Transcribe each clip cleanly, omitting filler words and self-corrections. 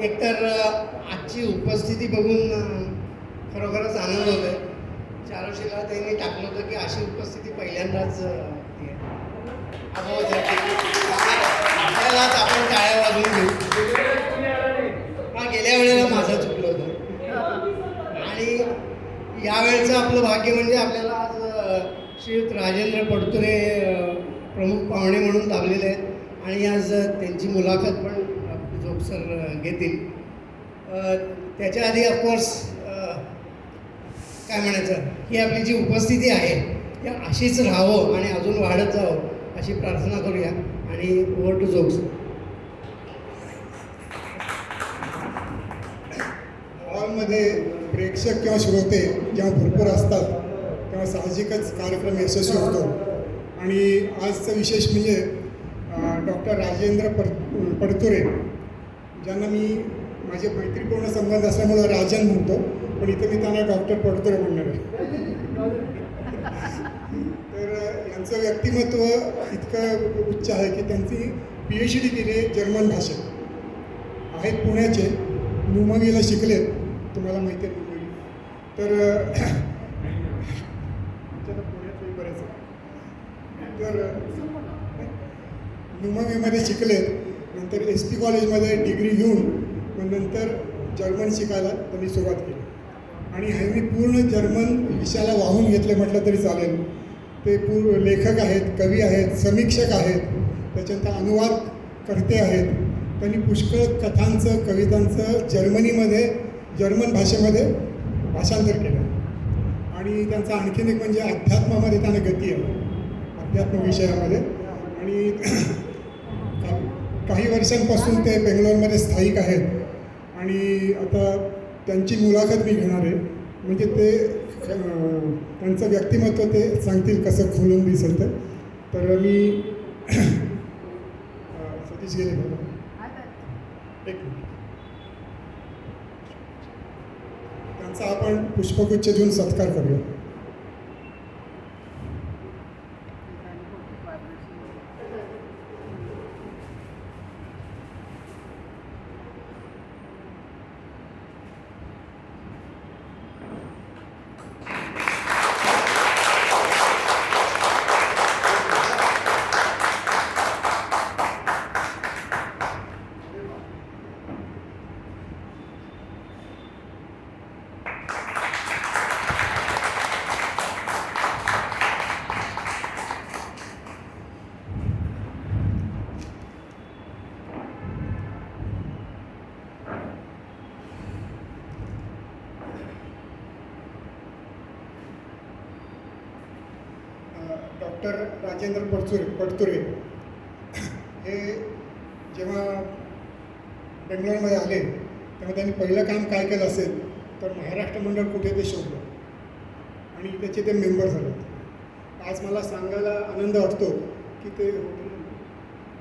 एकतर आजची उपस्थिती बघून खरोखरच आनंद होतो आहे. चारुशीला त्यांनी टाकलं होतं की अशी उपस्थिती पहिल्यांदाच आपल्यालाच आपण टाळ्या वाजवून घेऊ. हा गेल्या वेळेला माझं चुकलं होतं आणि यावेळेचं आपलं भाग्य म्हणजे आपल्याला आज श्रीयुत राजेंद्र पडतुरे प्रमुख पाहुणे म्हणून लाभलेले आहेत आणि आज त्यांची मुलाखत पण जोग सर घेतील. त्याच्या आधी ऑफकोर्स काय म्हणायचं, ही आपली जी उपस्थिती आहे ती अशीच राहावं आणि अजून वाढत जावं अशी प्रार्थना करूया आणि ओव्हर टू जोग सर. हॉलमध्ये प्रेक्षक किंवा श्रोते जेव्हा भरपूर असतात तेव्हा साहजिकच कार्यक्रम यशस्वी होतो आणि आजचं विशेष म्हणजे डॉक्टर राजेंद्र पडतुरे ज्यांना मी माझे मैत्रीपूर्ण संबंध असल्यामुळं राजन म्हणतो, पण इथं मी त्यांना डॉक्टर पडतुरे म्हणणार आहे. तर यांचं व्यक्तिमत्व इतकं उच्च आहे की त्यांची PhD केली जर्मन भाषेत, आहेत पुण्याचे, नुमवीला शिकलेत, तुम्हाला माहिती आहे नुमवी. तर पुण्यातही बरेच तर नुमवीमध्ये शिकलेत. नंतर SP कॉलेजमध्ये डिग्री घेऊन मग नंतर जर्मन शिकायला त्यांनी सुरुवात केली आणि ह्यांनी पूर्ण जर्मन विषयाला वाहून घेतले म्हटलं तरी चालेल. ते लेखक आहेत, कवी आहेत, समीक्षक आहेत, त्याच्यानंतर अनुवादकर्ते आहेत. त्यांनी पुष्कळ कथांचं, कवितांचं जर्मन भाषेमध्ये भाषांतर केलं आणि त्यांचा आणखीन एक म्हणजे अध्यात्मामध्ये त्यांना गती आहे, अध्यात्म विषयामध्ये. आणि काही वर्षांपासून ते बेंगलोरमध्ये स्थायिक आहेत आणि आता त्यांची मुलाखत मी घेणार आहे. म्हणजे ते त्यांचं व्यक्तिमत्व ते सांगतील कसं खोलून दिसेल. तर मी सतीश गेले एक मिनिट, त्यांचा आपण पुष्पगुच्छ देऊन सत्कार करूया. डॉक्टर राजेंद्र पडतुरे हे जेव्हा बेंगलोरमध्ये आले तेव्हा त्यांनी पहिलं काम काय केलं असेल तर महाराष्ट्र मंडळ कुठे ते शोधलं आणि त्याचे ते मेंबर झाले. आज मला सांगायला आनंद वाटतो की ते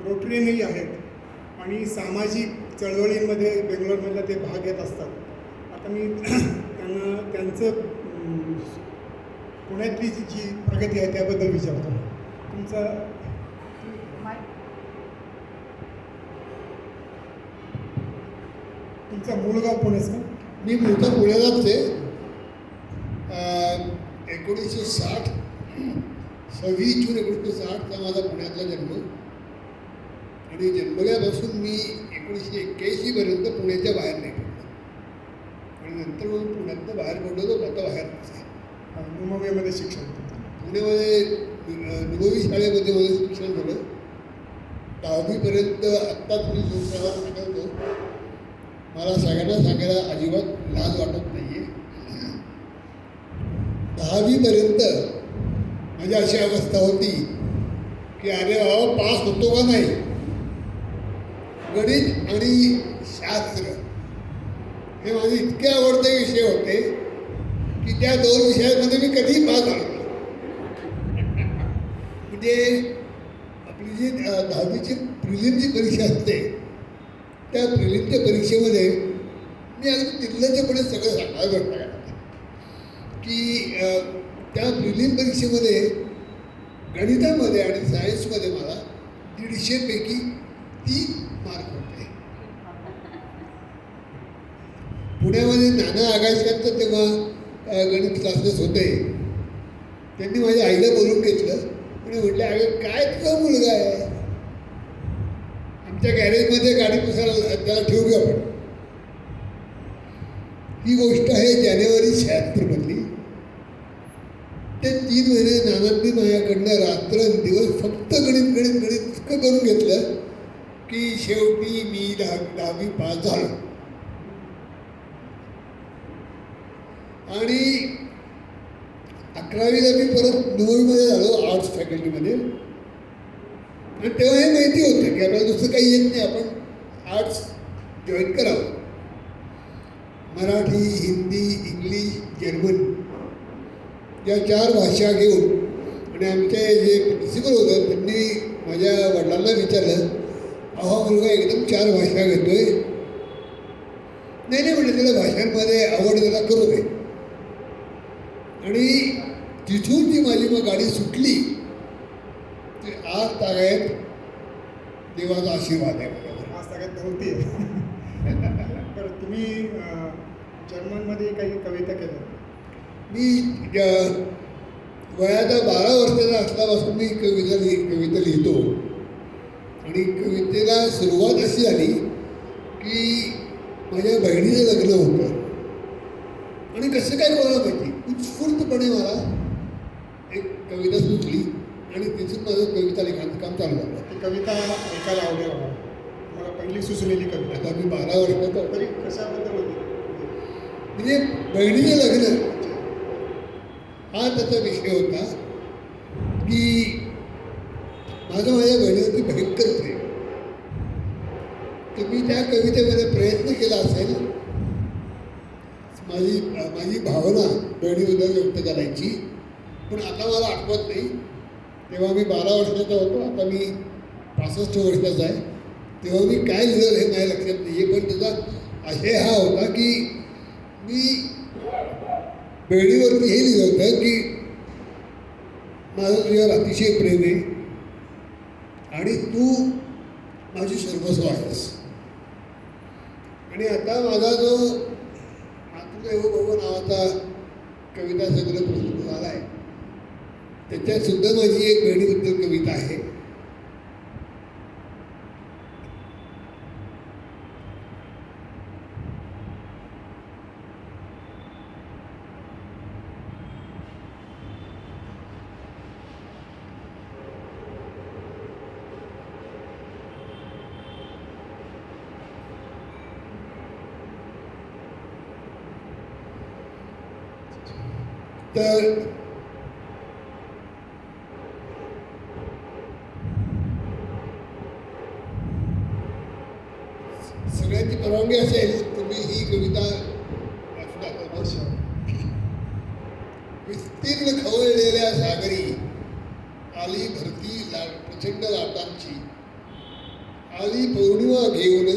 रोटरीयनही आहेत आणि सामाजिक चळवळींमध्ये बेंगलोरमधला ते भाग घेत असतात. आता मी त्यांना त्यांचं पुण्यातली जी प्रगती आहे त्याबद्दल विचारतो. तुमचा मूळ गाव पुणेच का? मी मूळचा पुण्यालाच आहे. 1960 26 जून 1960चा माझा पुण्यातला जन्म आणि जन्मल्यापासून मी 1981 पर्यंत पुण्याच्या बाहेर नाही पडलो आणि नंतर मग पुण्यातनं बाहेर पडलो तर आता बाहेर नुमवीमध्ये शिक्षण, पुण्यामध्ये नुमवी शाळेमध्ये माझं शिक्षण झालं. 10वीपर्यंत आत्ताच मी दुसऱ्याला सांगतो, मला सगळ्यांना सांगायला अजिबात लाज वाटत नाही आहे. 10वीपर्यंत माझी अशी अवस्था होती की अरे बाबा पास होतो का नाही. गणित आणि शास्त्र हे माझे इतके आवडते विषय होते की त्या 2 विषयांमध्ये मी कधीही पास झालो. म्हणजे आपली जी 10वीची प्रिलिमची परीक्षा असते त्या प्रिलिमच्या परीक्षेमध्ये मी अगदी निर्लज्जपणे सगळं सांगायला भेटणार की त्या प्रिलिम परीक्षेमध्ये गणितामध्ये आणि सायन्समध्ये मला 150 पैकी 3 मार्क होते. पुण्यामध्ये नाना आगाशकांचं तेव्हा गणित क्लासेस होते. त्यांनी माझ्या आईला बोलून घेतलं आणि म्हटलं, अगं काय तुझा मुलगा आहे, आमच्या गॅरेजमध्ये गाडी पुसायला त्याला ठेवू घ्या आपण. ही गोष्ट आहे जानेवारी 76 मधली. ते 3 महिने नानांनी माझ्याकडनं रात्रंदिवस फक्त गणित गणित गणित इतकं करून घेतलं की शेवटी मी 10वी पास झालो. आणि 11वीला मी परत 9वीमध्ये झालो आर्ट्स फॅकल्टीमध्ये. आणि तेव्हा हे माहिती होतं की आपल्याला दुसरं काही येत नाही, आपण आर्ट्स जॉईन करावं. मराठी, हिंदी, इंग्लिश, जर्मन या 4 भाषा घेऊन. आणि आमचे जे प्रिन्सिपल होतं त्यांनी माझ्या वडिलांना विचारलं, अहो मुलगा एकदम 4 भाषा घेतोय. नाही म्हटलं, त्याला भाषांमध्ये आवड त्याला करू दे. आणि तिथून जी माझी मग गाडी सुटली ते आज तागायत देवाचा आशीर्वाद आहे माझ्यावर. आज सगळ्यात नव्हती तर तुम्ही जर्मनमध्ये काही कविता केल्या? मी वयाचा 12 वर्षाचा असल्यापासून मी कविता लिहितो. आणि कवितेला सुरुवात अशी झाली की माझ्या बहिणीचं लग्न होतं आणि कसं काय कोणाला माहिती उत्स्फूर्तपणे मला एक कविता सुचली आणि तिथून माझं कविता लिखाणाचं काम चालू झालं. ती कविता ऐकायला आवडेल मला. मला पहिली सुचलेली कविता. आता मी 12 वर्षाचा तरी कशाबद्दल होती? म्हणजे बहिणीचं लग्न हा त्याचा विषय होता की माझं माझ्या बहिणीवरती भयंकर प्रेम. तर मी त्या कवितेमध्ये प्रयत्न केला असेल माझी भावना बहिणीबद्दल व्यक्त करायची. पण आता मला आठवत नाही. तेव्हा मी 12 वर्षाचा होतो, आता मी 65 वर्षाचा आहे. तेव्हा मी काय लिहिलं हे माझ्या लक्षात नाही आहे. पण त्याचा आशय हा होता की मी बहिणीवरती हे लिहिलं होतं की माझं तुझ्यावर अतिशय प्रेम आहे आणि तू माझी सर्वस्व आहेस. आणि आता माझा जो मातृदेवो भव नावाचा कविता संग्रह प्रसिद्ध झाला आहे त्याच्यात सुद्धा माझी एक बहिणीबद्दल कविता आहे. तर सगळ्यांची परवानगी असेल तुम्ही ही कविता वाचू टाका. विस्तीर्ण खवळलेल्या सागरी आली भरती प्रचंड लाटांची, आली पौर्णिमा घेऊन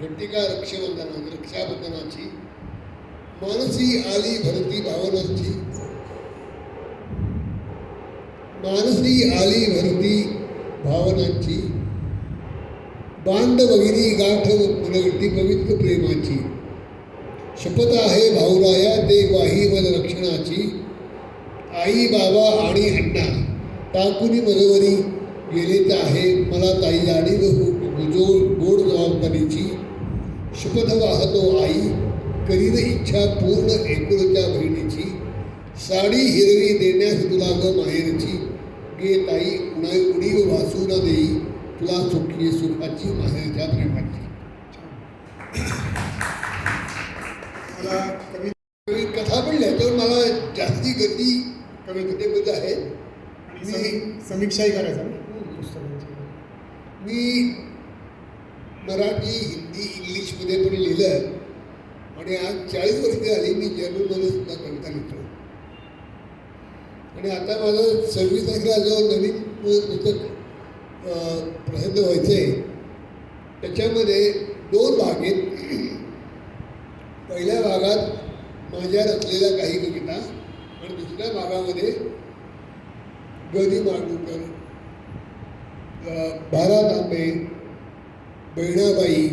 घटिका रक्षाबंधनाची, मानसी आली भरती भावनांची, मानसी आली भरती भावनांची, बांध भगिनी गाठ पुनगटी पवित्र प्रेमाची, शपथ आहे भाऊराया ते ग्वाही मद रक्षणाची, आई बाबा आणि अण्णा टाकुनी मजवरी गेलेच आहे मला ताई जाणीव गोड जबाबदारीची, शपथ वाहतो आई करीन इच्छा पूर्ण एकुलत्या बहिणीची, साडी हिरवी देण्यास तुला ग माहेरची, गे ताई उणीव वासू न देई तुला सुखी सुखाची माहेरच्या प्रेमाची. मला कथा पण लिहायचं मला जास्ती गती कवितेमध्ये आहे. आणि समीक्षाही करायचा पुस्तकांची. मी मराठी, हिंदी, इंग्लिशमध्ये पण लिहिलं आणि आज 40 वर्ष झाली मी जर्मनमध्ये सुद्धा कविता लिहितो. आणि आता माझं 26 तारखेला जो नवीन पुस्तक प्रसिद्ध व्हायचं आहे त्याच्यामध्ये 2 भाग आहेत. पहिल्या भागात माझ्या रचलेल्या काही कविता आणि दुसऱ्या भागामध्ये ग. दि. माडगूळकर, भारा तांबे, बहिणाबाई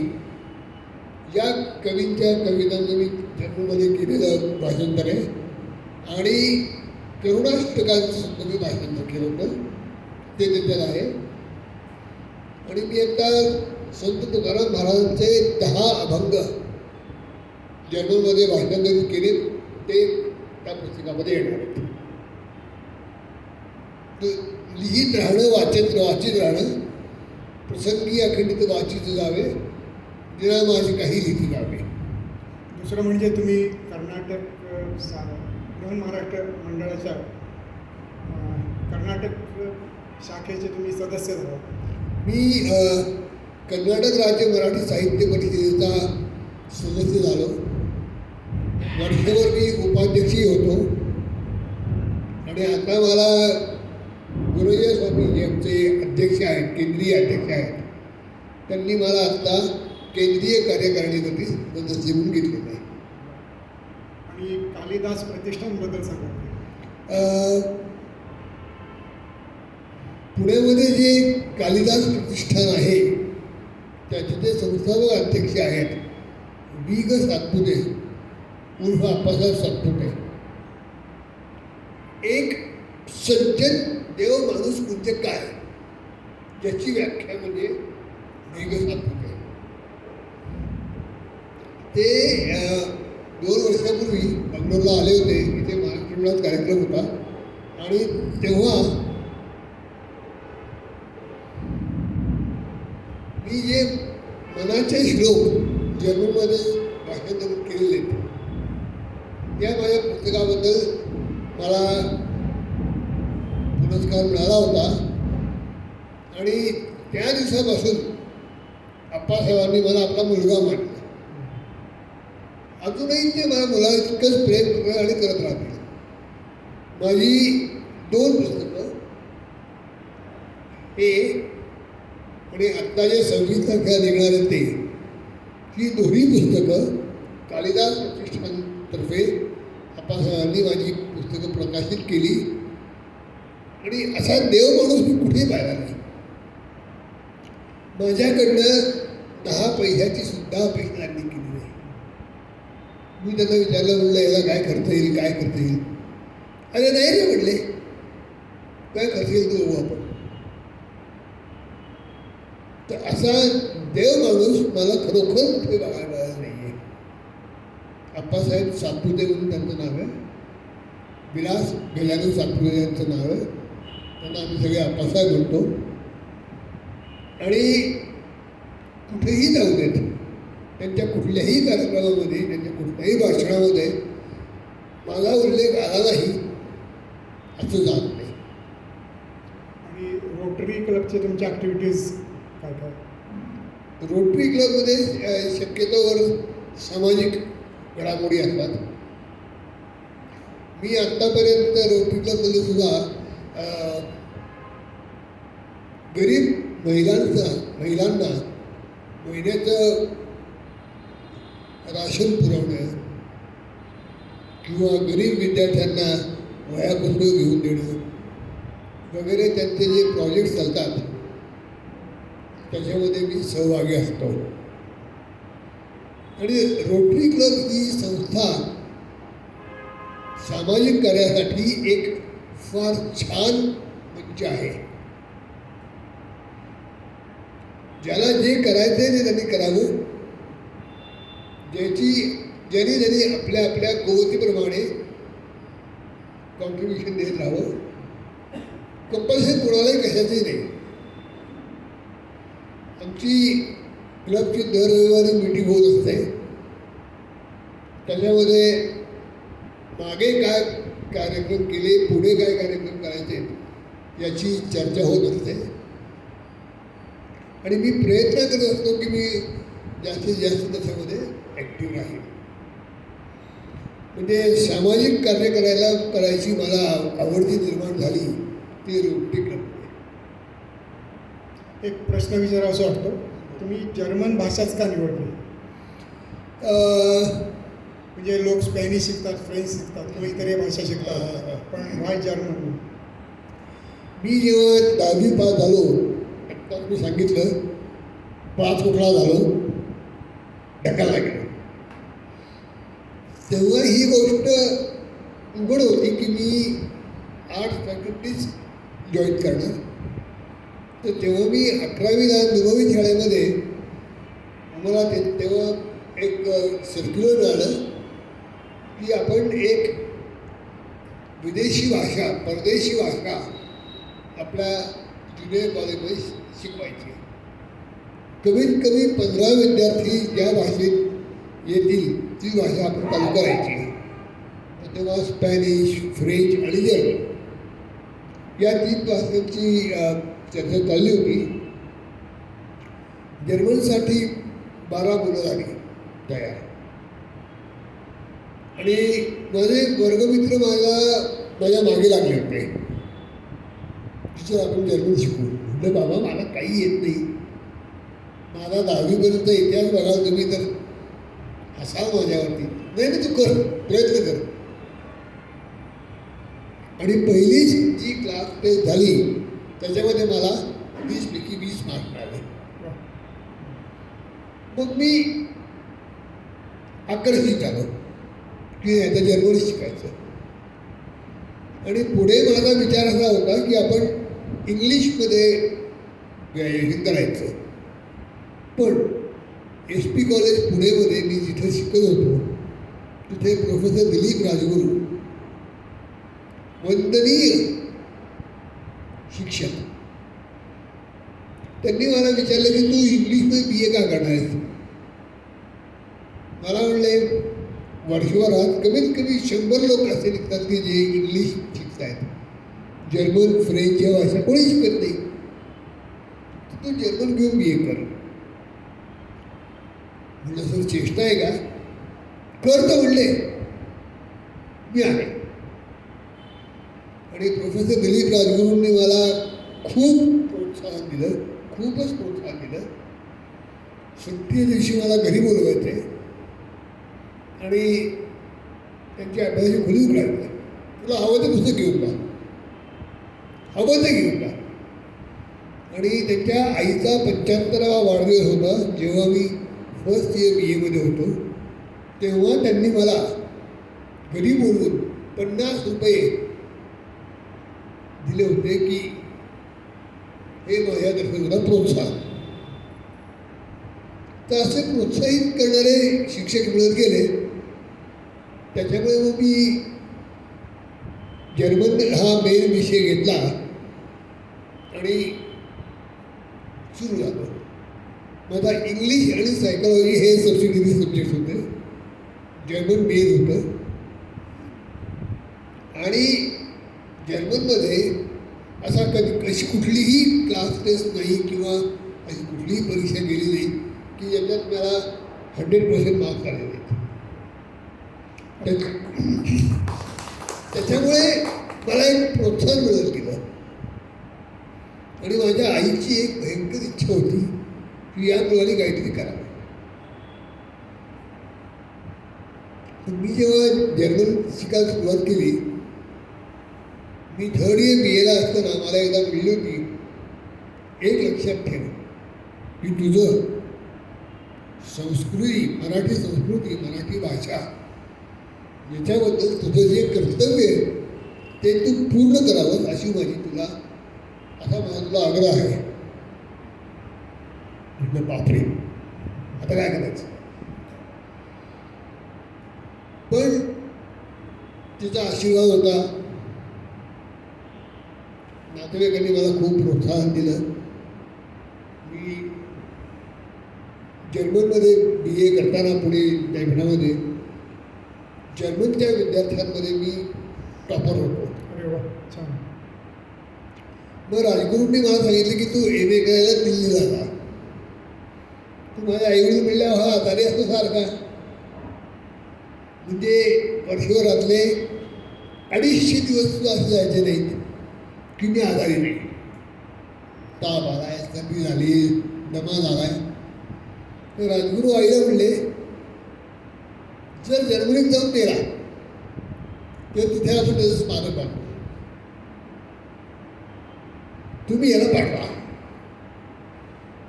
या कवींच्या कवितांचं मी जर्मनमध्ये केलेलं भाषांतर आहे आणि करुणाष्टकांचं सुद्धा मी भाषांतर केलं होतं, ते त्याच्यात आहे. आणि मी आता संत तुकाराम महाराजांचे 10 अभंग जर्मनमध्ये भाषांतरित केले, ते त्या पुस्तकामध्ये येणार आहेत. लिहित राहणं, वाचित राहणं, प्रसंगी अखंडित वाचित जावे, दिना माझी काही लिहिती जावे. दुसरं म्हणजे तुम्ही कर्नाटक बृहन महाराष्ट्र मंडळाच्या कर्नाटक शाखेचे तुम्ही सदस्य झाला. मी कर्नाटक राज्य मराठी साहित्य परिषदेचा सदस्य झालो. वर्षभर मी उपाध्यक्षही होतो आणि आता मला गुरुजी स्वामी जे आमचे अध्यक्ष आहेत, केंद्रीय अध्यक्ष आहेत, त्यांनी मला आत्ता केंद्रीय कार्यकारिणीमध्ये सदस्य म्हणून घेतलेलं आहे. आणि कालिदास प्रतिष्ठानबद्दल सांगा. पुण्यामध्ये जे कालिदास प्रतिष्ठान आहे त्याचे ते संस्थापक अध्यक्ष आहेत वी ग सातपुते उर्फ आप्पासाहेब सातपुते. एक सज्जन देव माणूस म्हणजे काय याची व्याख्या म्हणजे वी ग सातपुते. ते 2 वर्षापूर्वी बंगलोरला आले होते. इथे महाराष्ट्रात कार्यक्रम होता आणि तेव्हा मी जे मनाचे श्लोक जर्मनमध्ये भाषांतरित केलेले आहेत त्या माझ्या पुस्तकाबद्दल मला पुरस्कार मिळाला होता आणि त्या दिवसापासून आप्पासाहेबांनी मला आपला मुलगा मानला. अजूनही ते माझ्या मुलाला इतकंच प्रेम करत आणि करत राहतील. माझी 2 पुस्तकं हे आणि आत्ता जे 26 तारखेला निघणार आहेत ते, ही दोन्ही पुस्तकं कालिदास प्रतिष्ठानतर्फे आप्पासाहेबांनी माझी पुस्तकं प्रकाशित केली. आणि असा देव माणूस मी कुठेही पाहिला नाही. माझ्याकडनं 10 पैशाची सुद्धा अपेक्षा त्यांनी केली नाही. मी त्यांना विचारलं, म्हणलं याला काय करता येईल, काय करता येईल. अरे नाही रे म्हणले, काय करता येईल तू बघू आपण. तर असा देव माणूस मला खरोखर कुठे बघायला मिळाला नाही आहे. आप्पासाहेब सातपुते म्हणून त्यांचं नाव आहे, विलास गजानन सातपुते यांचं नाव आहे. त्यांना आम्ही सगळे आप्पासाहेब म्हणतो. आणि कुठेही जाऊ देत, त्यांच्या कुठल्याही कार्यक्रमामध्ये, त्यांच्या कुठल्याही भाषणामध्ये माझा उल्लेख आला नाही असं जात नाही. आणि रोटरी क्लबचे तुमच्या ॲक्टिव्हिटीज काय काय? रोटरी क्लबमध्ये शक्यतोवर सामाजिक घडामोडी असतात. मी आत्तापर्यंत रोटरी क्लबमध्ये सुद्धा गरीब महिलांना महिन्याचं राशन पुरवणं किंवा गरीब विद्यार्थ्यांना वह्या पुस्तकं घेऊन देणं वगैरे त्यांचे जे प्रोजेक्ट चालतात त्याच्यामध्ये मी सहभागी असतो. आणि रोटरी क्लब ही संस्था सामाजिक कार्यासाठी एक फार छान मंच आहे. ज्याला जे करायचं आहे ते त्यांनी करावं. ज्यांनी आपल्या आपल्या कुवतीप्रमाणे कॉन्ट्रीब्युशन देत राहावं. कंपल्शन कोणालाही कशाचंही नाही. आमची क्लबची दर रविवारी मीटिंग होत असते. त्याच्यामध्ये मागे काय कार्यक्रम केले, पुढे काय कार्यक्रम करायचे याची चर्चा होत असते. आणि मी प्रयत्न करत असतो की मी जास्तीत जास्त त्याच्यामध्ये ॲक्टिव्ह राहील. म्हणजे सामाजिक कार्य करायची मला आवड जी निर्माण झाली ती रोटरी क्लबमध्ये. एक प्रश्न विचारावा वाटतो, तुम्ही जर्मन भाषाच का निवडली? म्हणजे लोक स्पॅनिश शिकतात, फ्रेंच शिकतात किंवा इतरही भाषा शिकतात, पण व्हाय जर्मन? मी जेव्हा 10वी पास झालो, आत्ताच मी सांगितलं 5 झालो ढकलला गेलो. तेव्हा ही गोष्ट उघड होती की मी आर्ट्स फॅकल्टीज जॉईन करणार. तर तेव्हा मी 11वीला निमवी शाळेमध्ये आम्हाला तेव्हा एक सर्क्युलर मिळालं की आपण एक विदेशी भाषा, परदेशी भाषा आपल्या ज्युनियर कॉलेजमध्ये शिकवायची. कमीत कमी 15 विद्यार्थी ज्या भाषेत येतील ती भाषा आपण चालू करायची. तर तेव्हा स्पॅनिश, फ्रेंच आणि जर्मन या 3 भाषांची चर्चा चालली होती. जर्मनसाठी 12 मुलं झाली तयार. आणि माझे वर्गमित्र माझ्या मागे लागले होते, टीचर आपण जर्मन शिकू. म्हटलं बाबा मला काही येत नाही, मला 10वीपर्यंत इतिहास बघाल तुम्ही तर हसाल माझ्यावरती. नाही नाही तू कर, प्रयत्न कर. आणि पहिली जी क्लास टेस्ट झाली त्याच्यामध्ये मला 20 पैकी 20 मार्क मिळाले. मग मी आकर्षित झालो की आता जर्मनी शिकायचं. आणि पुढे माझा विचार असा होता की आपण इंग्लिशमध्ये ग्रॅज्युएशन करायचं. पण SP कॉलेज पुणेमध्ये मी जिथे शिकत होतो तिथे प्रोफेसर दिलीप राजगुरू, वंदनीय शिक्षक, त्यांनी मला विचारलं की तू इंग्लिशमध्ये BA का करणार आहेस. मला म्हणले वर्षभरात कमीत कमी 100 लोक असे निघतात की जे इंग्लिश शिकत आहेत, जर्मन, फ्रेंच या भाषा कोणी शिकत नाही. तू जर्मन घेऊन BA कर. म्हणलं सर चेष्टा आहे का, कर तर म्हणले. मी आहे. आणि प्रोफेसर दिलीप राजगुरूंनी मला खूप प्रोत्साहन दिलं, खूपच प्रोत्साहन दिलं. सुट्टी दिवशी मला घरी बोलवायचे आणि त्यांची अभ्यासाची खोली उघडायची. तुला हवं ते पुस्तक घेऊन जा, हवं ते घेऊन जा. आणि त्यांच्या आईचा 75वा वाढदिवस होता जेव्हा मी फर्स्ट इयर BAमध्ये होतो. तेव्हा त्यांनी मला घरी बोलवून 50 रुपये दिले होते की हे माझ्यातर्फे होता प्रोत्साहन. तर असे प्रोत्साहित करणारे शिक्षक मिळत गेले. त्याच्यामुळे मग मी जर्मन हा मेन विषय घेतला आणि सुरू झालो. माझा इंग्लिश आणि सायकॉलॉजी हे सबसिडियरी सब्जेक्ट होते, जर्मन मेन होतं. आणि जर्मनमध्ये असा अशी कुठलीही क्लास टेस्ट नाही किंवा अशी कुठलीही परीक्षा गेली नाही की ज्याच्यात मला 100% मार्क्स आले नाहीत. त्याच्यामुळे मला एक प्रोत्साहन मिळत गेलं. आणि माझ्या आईची एक भयंकर इच्छा होती की या मुलाने काहीतरी करावं. मी जेव्हा जर्मन शिकायला सुरुवात केली, मी 3rd इयर BAला असताना मला एकदा मिळली होती, एक लक्षात ठेव की तुझं संस्कृती, मराठी संस्कृती, मराठी भाषा याच्याबद्दल तुझं जे कर्तव्य आहे ते तू पूर्ण करावं अशी माझी तुला, असा माझा तुला आग्रह आहे. म्हटलं बापरे, आता काय करायचं. पण तिचा आशीर्वाद होता. नातेवाईकांनी मला खूप प्रोत्साहन दिलं. मी जर्मनमध्ये BA करताना पुढे विद्यापीठामध्ये जर्मनच्या विद्यार्थ्यांमध्ये मी टॉपर होतो. अरे वा, छान. मग राजगुरूंनी मला सांगितलं की तू MA करायला दिल्लीला जा. तू माझ्या आईवडील म्हणल्या हा आजारी असतो सारखा. म्हणजे वर्षभरातले 250 दिवस तू असं जायचे नाहीत की मी आजारी नाही. ताप आलाय, सर्दी झाली, दमा झालाय. तर राजगुरू आईला म्हणले जर जर्मनीत जाऊन गेला तर तिथे आपण त्याचं स्मारक बांधू, तुम्ही याला पाठवा.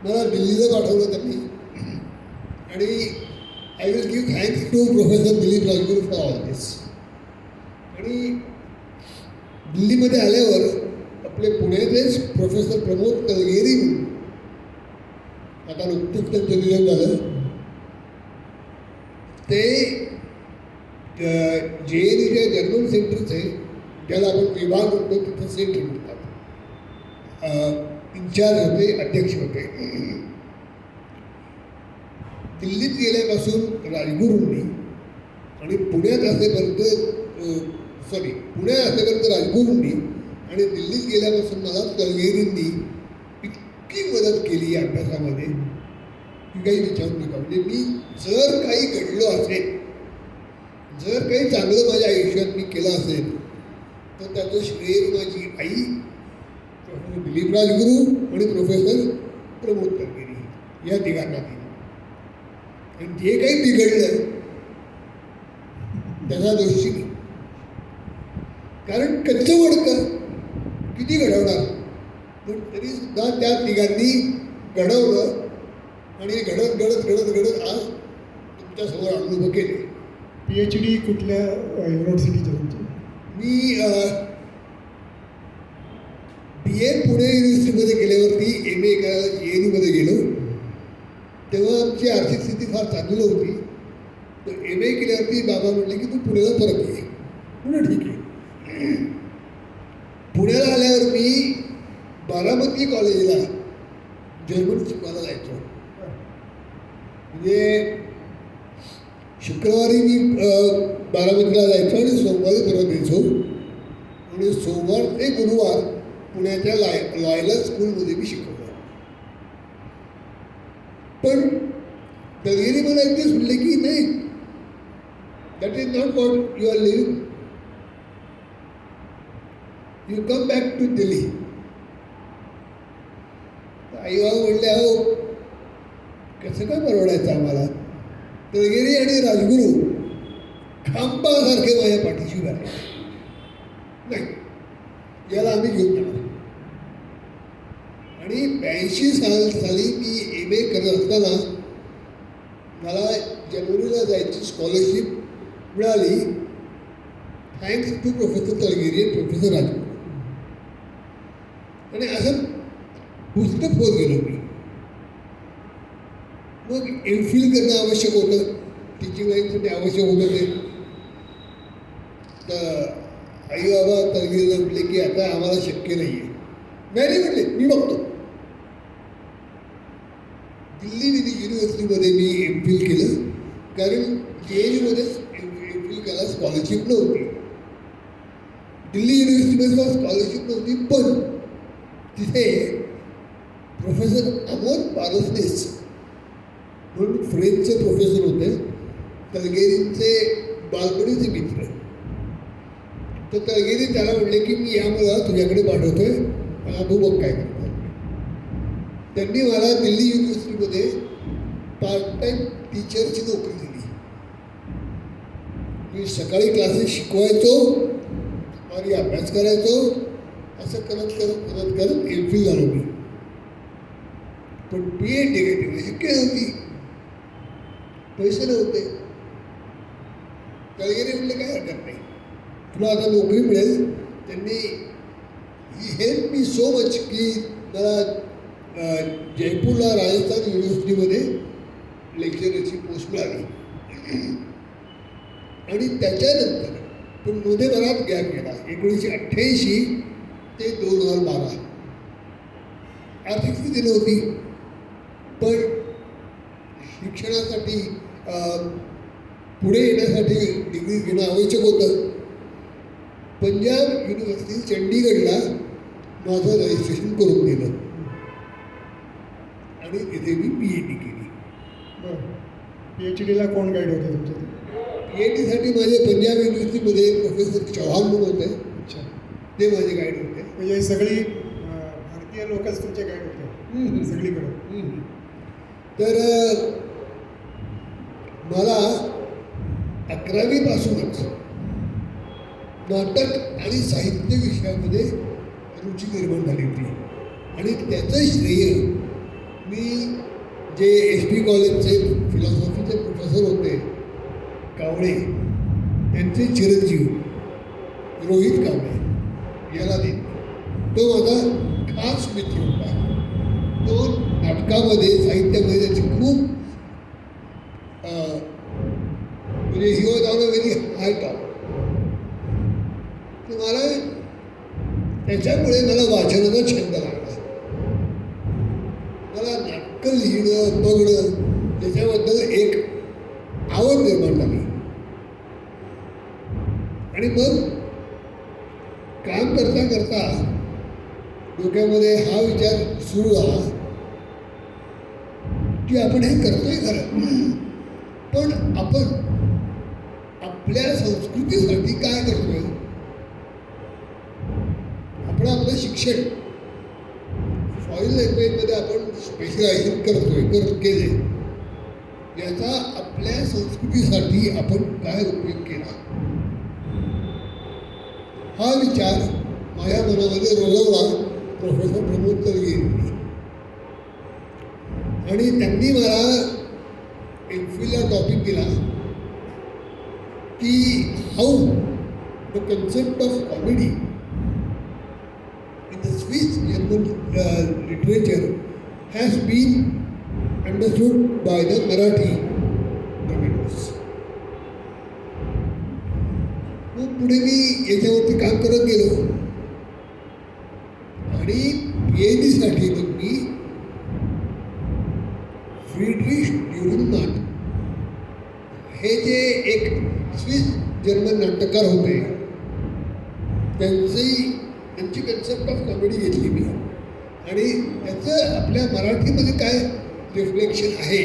मला दिल्लीला पाठवलं त्यांनी. आणि I will give thanks to professor Dilip Rajguru for all this. आणि दिल्लीमध्ये आल्यावर आपले पुण्याचेच प्रोफेसर प्रमोद तलगेरी आता नुकतंच त्यांचं निधन झालं. ते JNUच्या जर्मन सेंटरचे ज्याला आपण विभाग म्हणतो तिथं सेंटर म्हणतात इन्चार्ज होते, अध्यक्ष होते. दिल्लीत गेल्यापासून राजगुरूंनी आणि पुण्यात असेपर्यंत राजगुरूंनी आणि दिल्लीत गेल्यापासून मला तलगेरींनी इतकी मदत केली या अभ्यासामध्ये की काही विचारू नका. म्हणजे मी जर काही घडलो असेल, जर काही चांगलं माझ्या आयुष्यात मी केलं असेल तर त्याचं श्रेय माझी आई प्रोफेसर दिलीप राजगुरू आणि प्रोफेसर प्रमोद तलगेरी या तिघांना दिली. आणि जे काही बिघडलं त्याचा दोषी नाही. कारण कच्चं वडकं किती घडवणार, पण तरी सुद्धा त्या तिघांनी घडवलं आणि घडत घडत घडत घडत आज तुमच्यासमोर अनुभव केले. PhD कुठल्या युनिव्हर्सिटीच्या तुमची? मी BA पुणे युनिव्हर्सिटीमध्ये गेल्यावरती MA करायला JNUमध्ये गेलो. तेव्हा आमची आर्थिक स्थिती फार चांगली होती. तर MA केल्यावरती बाबा म्हटले की तू पुण्याला परत ये. म्हणलं ठीक आहे. पुण्याला आल्यावर मी बारामती कॉलेजला जर्मन शिकवायला जायचो. म्हणजे शुक्रवारी मी बारामतीला जायचो आणि सोमवारी परत यायचो. आणि सोमवार ते गुरुवार पुण्याच्या लॉयला स्कूलमध्ये मी शिकवतो. पण तलगेरी मला एक दिवस म्हणले की नाही, that is not what you are living, you come back to Delhi. आई बाबा म्हणले अहो कसं काय परवडायचं आम्हाला. तलगेरी आणि राजगुरू खांबासारखे माझ्या पाठीशी उभे राहिले. नाही याला आम्ही घेऊन जाणार. आणि 82 साली मी MA करत असताना मला जर्मनीला जायची स्कॉलरशिप मिळाली थँक्स टू प्रोफेसर तलगेरी आणि प्रोफेसर राजगुरू. आणि असं पुस्तक होत गेलो मी. मग MPhil करणं आवश्यक होतं, टीचिंग लाईनसाठी आवश्यक होतं ते. तर आई बाबा तलगेरीला म्हटले की आता आम्हाला शक्य नाही आहे. नाही म्हटले मी बघतो. दिल्ली युनिव्हर्सिटीमध्ये मी MPhil केलं, कारण JNUमध्येच MPhil करायला स्कॉलरशिप नव्हती. दिल्ली युनिव्हर्सिटीमध्ये स्कॉलरशिप नव्हती, पण तिथे प्रोफेसर अमोद पारसनीस म्हणून फ्रेंचचे प्रोफेसर होते, तलगेरींचे बालपणीचे मित्र. तर तलगेरी त्याला म्हणले की मी यामुळं तुझ्याकडे पाठवतोय, मला तू बघ काय करतो. त्यांनी मला दिल्ली युनिव्हर्सिटीमध्ये पार्ट टाईम टीचरची नोकरी दिली. मी सकाळी क्लासेस शिकवायचो आणि अभ्यास करायचो. असं करत करत करत करत MPhil झालो मी. पण PhD काही शक्य नव्हती, पैसे नव्हते. तलगेरी म्हणले काय हरकत नाही, तुला आता नोकरी मिळेल. त्यांनी ही हेल्प मी सो मच की मला जयपूरला राजस्थान युनिव्हर्सिटीमध्ये लेक्चरची पोस्ट मिळाली. आणि त्याच्यानंतर पण मध्ये बराच गॅप गेला. 1988 ते 2012 आर्थिक स्थिती नव्हती, पण शिक्षणासाठी पुढे येण्यासाठी डिग्री घेणं आवश्यक होतं. पंजाब युनिव्हर्सिटी चंडीगडला माझं रजिस्ट्रेशन करून दिलं आणि तिथे मी PhD केली. बरं. PhDला कोण गाईड होते तुमचे? PhDसाठी माझे पंजाब युनिव्हर्सिटीमध्ये प्रोफेसर चव्हाण म्हणून होते. अच्छा, ते माझे गाईड होते. म्हणजे सगळी भारतीय लोकच तुमचे गाईड होते सगळीकडे. तर मला 11वी पासूनच नाटक आणि साहित्य विषयामध्ये रुची निर्माण झाली होती. आणि त्याचं श्रेय मी जे SP कॉलेजचे फिलॉसॉफीचे प्रोफेसर होते कावळे, त्यांचे चिरंजीव रोहित कावळे याला दे. तो माझा खास मित्र होता. तो नाटकामध्ये साहित्यामध्ये त्याची खूप म्हणजे he was on a very high top. तर मला त्याच्यामुळे मला वाचनाचा छंद लागला. मला नाटकं लिहिणं बघणं त्याच्याबद्दल एक आवड निर्माण झाली. आणि मग काम करता करता डोक्यामध्ये हा विचार सुरू झाला की आपण हे करतोय खरं, पण आपण आपल्या संस्कृतीसाठी काय करतोय. आपण आपलं शिक्षण फॉरेन लँग्वेजमध्ये आपण स्पेशलायझेशन केले, याचा आपल्या संस्कृतीसाठी आपण काय उपयोग केला हा विचार माझ्या मनामध्ये रुजवला प्रोफेसर प्रमोद तर्गे यांनी. आणि त्यांनी मला एमफिलला टॉपिक दिला की how the concept of comedy in the Swiss German literature has been understood by the Marathi dramatists. मग पुढे मी याच्यावरती काम करत गेलो आणि PhD मग मी फ्रीड्रिश ड्युरन्माट हे जे एक स्विस जर्मन नाटककार होते त्यांची कन्सेप्ट ऑफ कॉमेडी घेतली मी. आणि त्याचं आपल्या मराठीमध्ये काय रिफ्लेक्शन आहे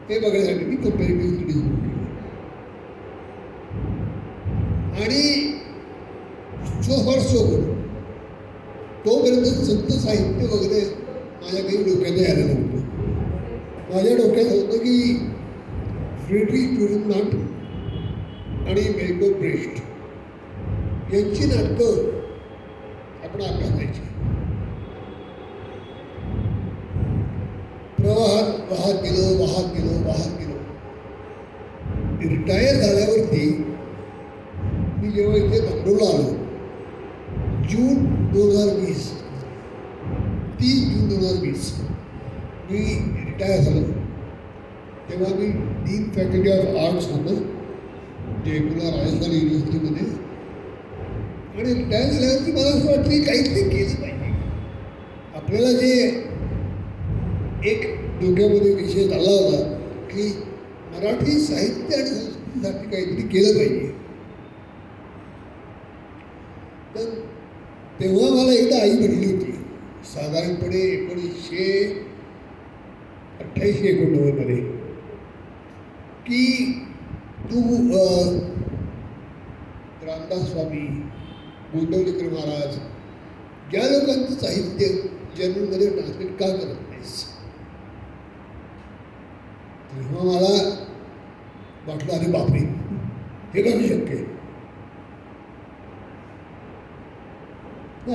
हे बघण्यासाठी मी कंपॅरेटिव्ह स्टडीज सुरू केली. आणि सो फॉर सो गुड. तोपर्यंत संत साहित्य वगैरे माझ्या काही डोक्यात यायला नव्हतं. माझ्या डोक्यात होतं की फ्रीड्रिश ड्युरन्माट आणि मेल्को ब्रेस्ट यांची नाटकं आपण अभ्यासायची. प्रवाहात वाहत गेलो. रिटायर झाल्यावरती मी जेव्हा इथे बंगलोरला आलो जून 2020, 30 जून 2020 मी रिटायर झालो. तेव्हा मी डीन फॅकल्टी ऑफ आर्ट्स होतो जयपूरला राजस्थान युनिव्हर्सिटीमध्ये. आणि रिटायर झाल्यावरती मला असं वाटलं की काहीतरी केलं पाहिजे. आपल्याला जे एक डोक्यामध्ये विषय झाला होता की मराठी साहित्य आणि संस्कृतीसाठी काहीतरी केलं पाहिजे. तर तेव्हा मला एकदा आई म्हणली होती साधारणपणे 1988-89 मध्ये की तू रामदास स्वामी, गोंदवलेकर महाराज या लोकांचं साहित्य जर्मनमध्ये ट्रान्सलेट का करत नाहीस. तेव्हा मला वाटलं अरे बापरे हे कसं शक्य आहे.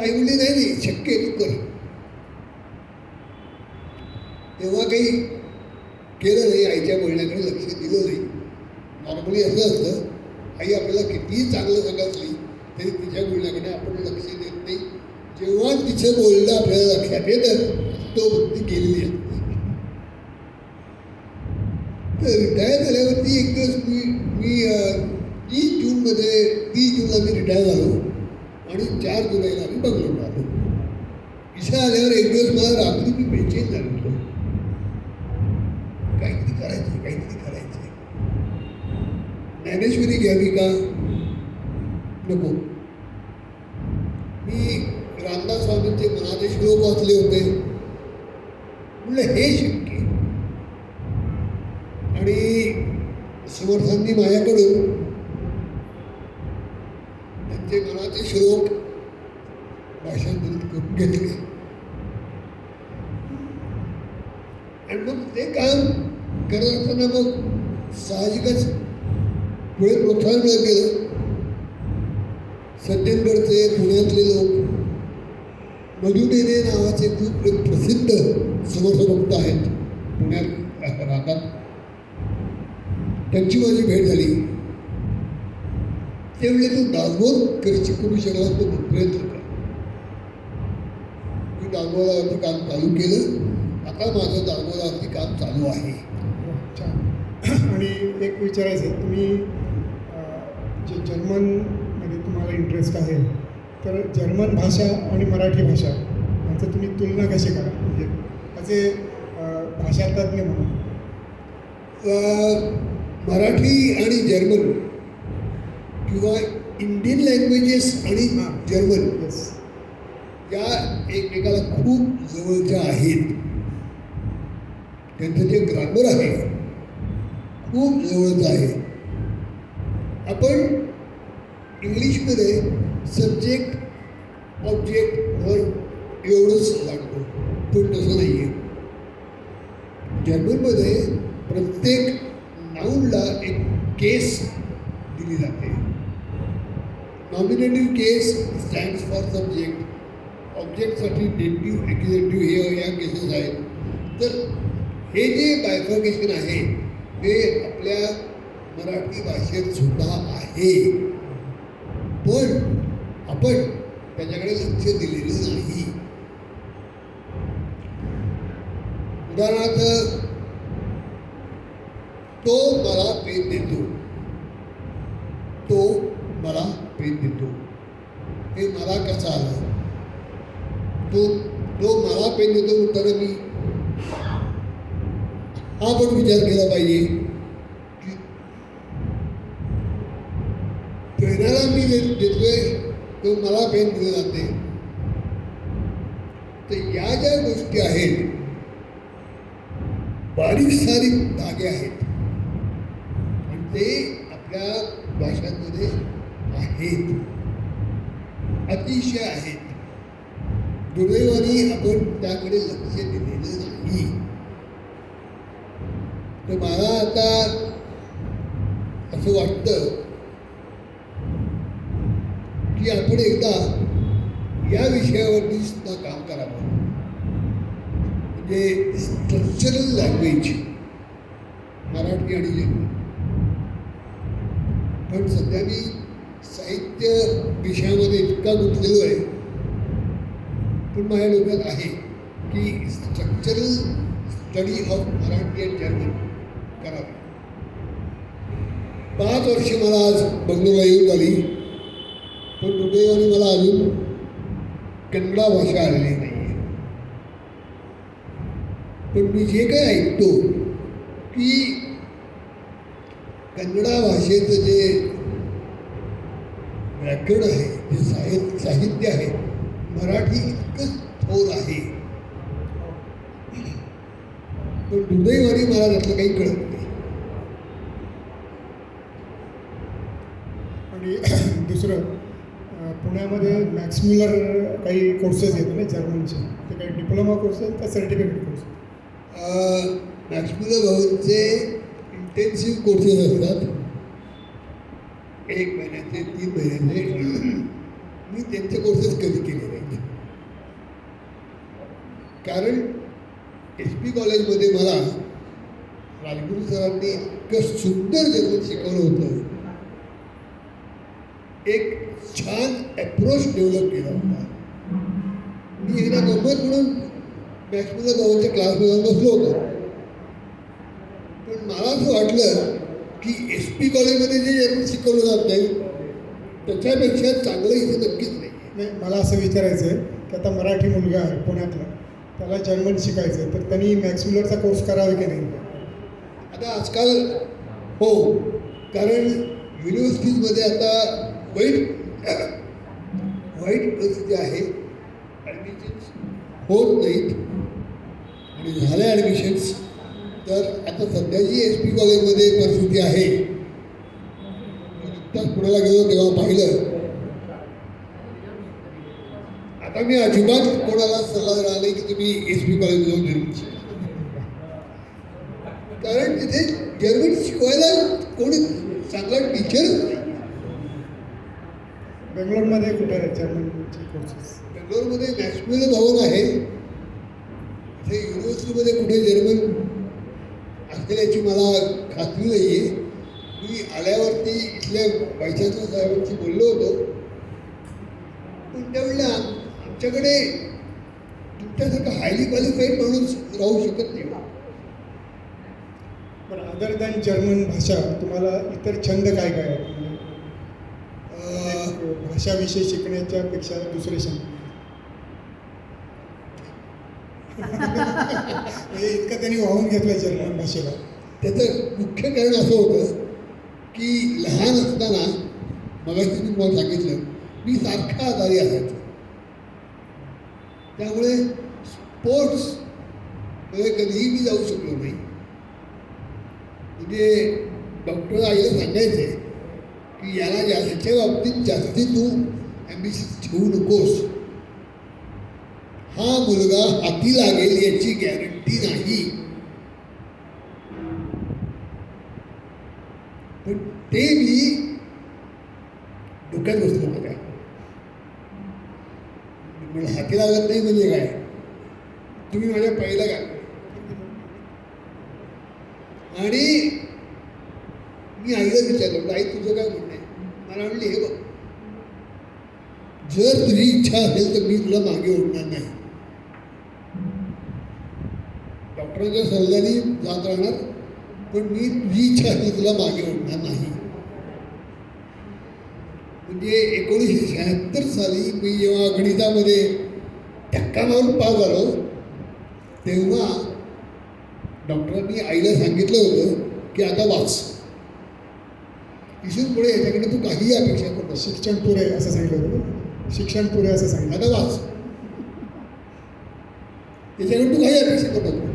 आई म्हणली नाही शक्य आहे तू कर. तेव्हा काही केलं नाही, आईच्या बोलण्याकडे लक्ष दिलं नाही. नॉर्मली असं असतं आई आपल्याला कितीही चांगलं सांगितली तरी तिच्या बोलण्याकडे आपण लक्ष देत नाही. जेव्हा तिचं बोलणं आपल्याला लक्षात येतं तो ती केलेली असते. तर रिटायर झाल्यावरती एक दिवस मी 30 जूनला मी रिटायर झालो आणि 4 जुलैला मी बंगलोरला आलो. इथं आल्यावर एक दिवस मला रात्री मी बेचैन झालो होतो. काहीतरी करायचं. ज्ञानेश्वरी घ्यावी का नको. मी रामदास स्वामींचे मनाचे श्लोक वाचले होते. म्हणलं हे शक्य. आणि समर्थांनी माझ्याकडून त्यांचे मनाचे श्लोक भाषांतरित करून घेतले. आणि मग ते काम करत असताना मग साहजिकच पुढे प्रोत्साहन मिळत गेलं. सज्जनगडचे पुण्यातले लोक मधुमेने नावाचे खूप एक प्रसिद्ध समर्थभक्त आहेत पुण्यात राहतात. त्यांची माझी भेट झाली. त्यावेळी तो दासबोध करू शकला तो प्रयत्न केला. मी दासबोधावरती काम चालू केलं. आता माझं दासबोधावरती काम चालू आहे. छान. आणि एक विचारायचं आहे, तुम्ही जे जर्मनमध्ये तुम्हाला इंटरेस्ट आहे, तर जर्मन भाषा आणि मराठी भाषा यांचं तुम्ही तुलना कशी करा, म्हणजे असे भाषातज्ञ म्हणून? मराठी आणि जर्मन किंवा इंडियन लँग्वेजेस आणि जर्मन येस. या एकमेकाला खूप जवळच्या आहेत. त्यांचं जे ग्रामर आहे खूप जवळचं आहे. आपण इंग्लिशमध्ये सब्जेक्ट ऑब्जेक्ट वर्ब एवढंच लागतो, पण तसं नाही आहे. जर्मनमध्ये प्रत्येक नाऊनला एक केस दिली जाते. नॉमिनेटिव्ह केस स्टँड्स फॉर सब्जेक्ट, ऑब्जेक्टसाठी डेटिव्ह एक्झिक्युटिव्ह हे या केसेस आहेत. तर हे जे बायफर्केशन आहे ते आपल्या मराठी भाषेत सुद्धा आहे, पण आपण त्याच्याकडे लक्ष दिलेलं नाही. उदाहरणार्थ, तो मला पेन देतो, तो मला पेन देतो, हे मला कसं आलं? तो मला पेन देतो म्हणताना मी हा पण विचार केला पाहिजे की पेनाला मी देतोय, तो मला पेन दिले जाते. तर या ज्या गोष्टी आहेत, बारीक सारीक धागे आहेत आणि ते आपल्या भाषांमध्ये आहेत, अतिशय आहेत. दुर्दैवाने आपण त्याकडे लक्ष दिलेलं नाही. तर मला आता असं वाटतं की आपण एकदा या विषयावरती सुद्धा काम करावं. म्हणजे स्ट्रक्चरल लँग्वेज मराठी आणि जर्मन. पण सध्या मी साहित्य विषयामध्ये इतका गुंतलेलो आहे, पण माझ्या डोक्यात आहे की structural study of Marathi and German करावे. 5 वर्ष मला आज बंगलोरला येऊन झाली, पण दुर्दैवाने मला अजून कन्नडा भाषा आलेली नाही आहे. पण मी जे काय ऐकतो की कन्नडा भाषेचं जे व्याकरण आहे, जे साहित्य आहे, मराठी इतकंच थोर आहे. पण दुर्दैवाने मला त्यातलं काही कळत नाही. आणि दुसरं, पुण्यामध्ये मॅक्स म्युलर काही कोर्सेस येतो ना जर्मनचे, ते काही डिप्लोमा कोर्स आहेत का सर्टिफिकेट कोर्स? मॅक्स म्युलर भाऊंचे इंटेन्सिव्ह कोर्सेस असतात, 1 महिन्याचे, 3 महिन्याचे. मी त्यांचे कोर्सेस कधी केले नाही, कारण SP कॉलेजमध्ये मला राजगुरू सरांनी इतकं सुंदर जर्मन शिकवलं होतं. एक छान अप्रोच डेव्हलप केला होता. मी एकदा गंमत म्हणून मॅक्स म्युलर भाऊंच्या क्लासमध्ये बसलो होतो, पण मला असं वाटलं की SP कॉलेजमध्ये जे जर्मन शिकवलं जात नाही त्याच्यापेक्षा चांगलं इथे नक्कीच नाही. मला असं विचारायचं आहे की आता मराठी मुलगा आहे पुण्यातला, त्याला जर्मन शिकायचं आहे, तर त्यांनी मॅक्स म्युलरचा कोर्स करावा की नाही? आता आजकाल हो, कारण युनिव्हर्सिटीजमध्ये आता वाईट परिस्थिती आहे. ॲडमिशन्स होत नाहीत आणि झाल्या ॲडमिशन्स. तर आता सध्या जी SP कॉलेजमध्ये परिस्थिती आहे, नुकताच पुण्याला गेलो तेव्हा पाहिलं. आता मी अजिबात कोणाला सल्ला देणार नाही की तुम्ही SP कॉलेजमध्ये जाऊन जर्मन शिका, कारण तिथे जर्मन शिकवायला कोणी चांगला टीचरच नाही. बेंगलोरमध्ये कुठे आहे जर्मनचे कोर्सेस? बेंगलोरमध्ये नॅशनल भवन आहे. इथे युनिव्हर्सिटीमध्ये कुठे जर्मन असेल याची मला खात्री नाही आहे. मी आल्यावरती इथल्या वैचात्र साहेबांशी बोललो होतो, पण त्यावेळेला आमच्याकडे तुमच्यासारखं हायली क्वालिफाईड माणूस राहू शकत नाही. पण अदर दॅन जर्मन भाषा तुम्हाला इतर छंद काय काय आहेत? भाषा विषय शिकण्याच्या पेक्षा दुसरे छंद म्हणजे इतकं त्यांनी वाहून घेतलं जर्मन भाषेला. त्याचं मुख्य कारण असं होतं की लहान असताना मगाशी मी तुम्हाला सांगितलं मी सारखा आजारी असायचो. त्यामुळे स्पोर्ट्स मध्ये कधीही मी जाऊ शकलो नाही. म्हणजे डॉक्टर आईला सांगायचे की याला ह्याच्या बाबतीत जास्ती तू ॲम्बिशन ठेवू नकोस. हा मुलगा हाती लागेल याची गॅरंटी नाही. पण ते मी डोक्यात बसलो माझ्या. मला हाती लागत नाही म्हणजे काय, तुम्ही माझ्या पहिला घाल. आणि मी आईला विचारलं, आई तुझं काय म्हणणं आहे? मला म्हणली हे बघ, जर तुझी इच्छा असेल तर मी तुला मागे ओढणार नाही. डॉक्टरांच्या सल्ल्याने जात राहणार, पण मी तुझी इच्छा असेल तुला मागे ओढणार नाही. म्हणजे 1976 साली मी जेव्हा गणितामध्ये धक्का मारून पास झालो तेव्हा डॉक्टरांनी आईला सांगितलं होतं की आता वाच, इथून पुढे याच्याकडे तू काहीही अपेक्षा करू नको. शिक्षण पुरे असं सांगितलं होतं. शिक्षण पुरे असं सांगितलं. आता वाच, याच्याकडे तू काही अपेक्षा करू नको.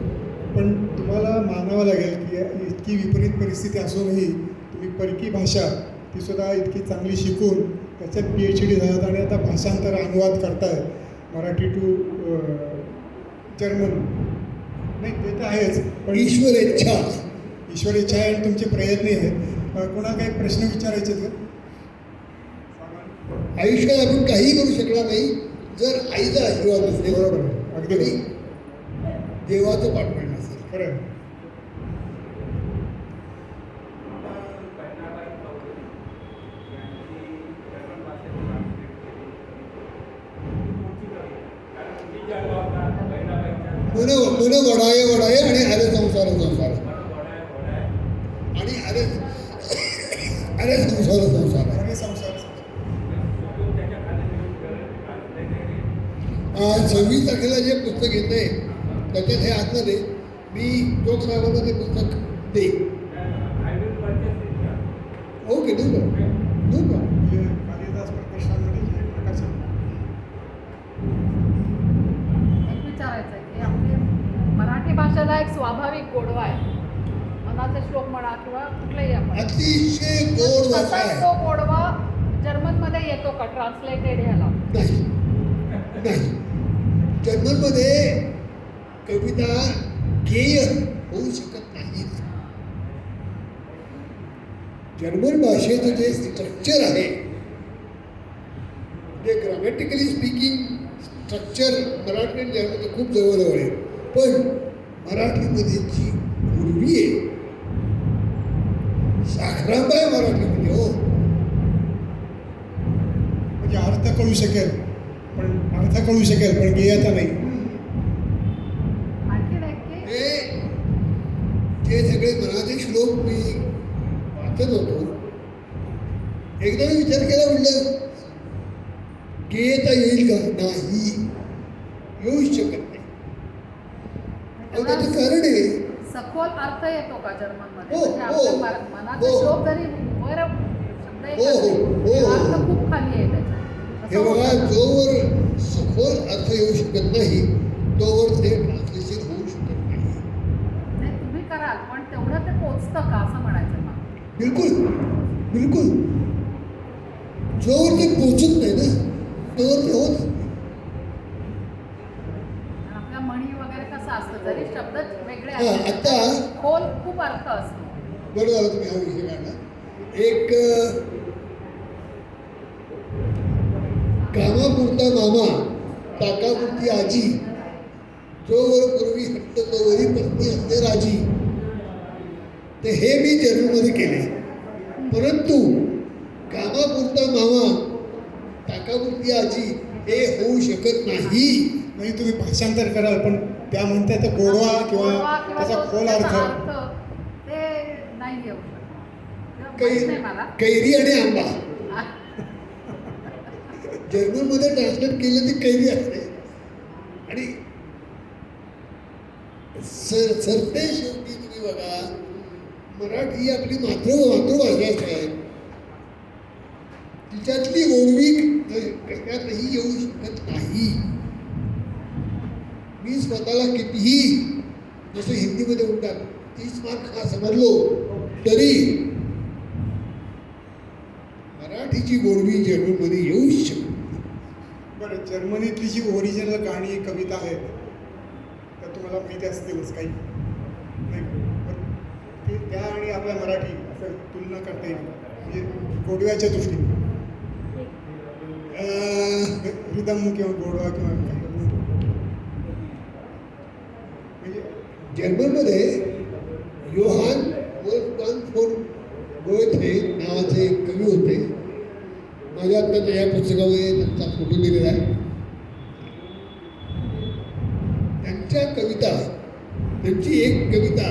पण तुम्हाला मानावं लागेल की इतकी विपरीत परिस्थिती असूनही तुम्ही परकी भाषा ती सुद्धा इतकी चांगली शिकून त्याच्यात PhD झालात आणि आता भाषांतर अनुवाद करताय मराठी टू जर्मन. नाही ते तर आहेच, पण ईश्वर इच्छा. ईश्वर इच्छा आहे आणि तुमचे प्रयत्न आहेत. कोणाला काही प्रश्न विचारायचे का? आयुष्यात आपण काही करू शकणार नाही जर आईचा आशीर्वाद असेल, बरोबर आहे, अगदी आणि बरोबर. देवाचं पाठवण असेल. खरं आहे. मन वडाये वडाये आणि अरे संसार संसार आणि अरे अरे संसार संसार. खरे संसार 26 तारखेला जे पुस्तक येते त्याच्यात हे असणार आहे. मी जोग साहेबांना ते पुस्तक दे. ओके, देऊ का? देऊ का? कालिदास प्रतिष्ठानमध्ये जे प्रकाशन एक विचारायचं आहे की आपली मराठी भाषेला एक स्वाभाविक गोडवा आहे. मनाचे श्लोक म्हणा किंवा कुठलेही आपण अतिशय गोड भाषा तसाच आहे. तो गोडवा जर्मनमध्ये येतो का ट्रान्सलेटेड ह्याला? नाही नाही, जर्मनमध्ये कविता गेय होऊ शकत नाही. जर्मन भाषेचं जे स्ट्रक्चर आहे, जे ग्रामॅटिकली स्पीकिंग स्ट्रक्चर मराठी आणि जर्मनचं खूप जवळजवळ आहे. पण मराठीमध्ये जी पूर्वी आहे, साखरांबा आहे मराठीमध्ये. हो, म्हणजे अर्थ कळू शकेल, पण गेयाचा नाही. आणखीन एक की हे जे सगळे मनाचे श्लोक मी वाचत होतो, एकदा मी विचार केला, म्हटलं गेता येईल का? नाही, येऊच शकत नाही. अहो, त्याचं कारण आहे, सखोल अर्थ येतो का जर्मनमध्ये? हो, म्हणजे हो, आपल्या मनाचे हो. श्लोक जरी वर शब्द हो, एकच आहे, हो, हो. अर्थ खूप खाली आहे त्याच्यात. हे असं बघा, होतं का? जोवर सखोल अर्थ येऊ शकत नाही तोवर ते ट्रान्सलेशन होऊ शकत नाही. नाही, तुम्ही कराल, पण तेवढं ते पोचतं का असं म्हणायचं मला. बिलकुल बिलकुल. जोवर ते पोचत नाही ना तोवर ते होत. आपल्या म्हणी वगैरे कसं असतं, जरी शब्द वेगळे हां, असले आता खोल खूप अर्थ असतो. बरं झालं तुम्ही हा विषय काढला. एक कामापुरता मामा ताकापुरती आजी, जोवर पूर्वी हट्ट तोवरी पत्नी असते राजी. तर हे मी जर्मनमध्ये केले. परंतु कामापुरता मामा ताकापुरती आजी हे होऊ शकत नाही. म्हणजे तुम्ही भाषांतर कराल पण त्या म्हणतात तर गोडवा किंवा त्याचा खोल अर्थ ते नाही येऊ शकत. माहित नाही मला. कैरी आणि आंबा जर्मनमध्ये ट्रान्सलेट केलं ती कैरी असते. आणि सरते शेवटी तुम्ही बघा, मराठी ही आपली मातृभाषाच आहे. तिच्यातली गोडवी कशातही येऊ शकत नाही. मी स्वतःला कितीही जसं हिंदीमध्ये म्हणतात 30 मार्क हा समजलो तरी मराठीची गोडवी जर्मनमध्ये येऊ शकते. बरं, जर्मनीतली जी ओरिजिनल गाणी कविता आहेत तर तुम्हाला माहिती असतीलच काही नाही का? ते त्या आणि आपल्या मराठी असं तुलना करता येईल म्हणजे गोडव्याच्या दृष्टीने रिदम किंवा गोडवा किंवा काही. म्हणजे जर्मनमध्ये योहान वोल्फगांग फोन गोएथे नावाचे एक कवी होते. माझ्या आता या पुस्तकामध्ये त्यांचा फोटो दिलेला आहे. त्यांच्या कविता, त्यांची एक कविता,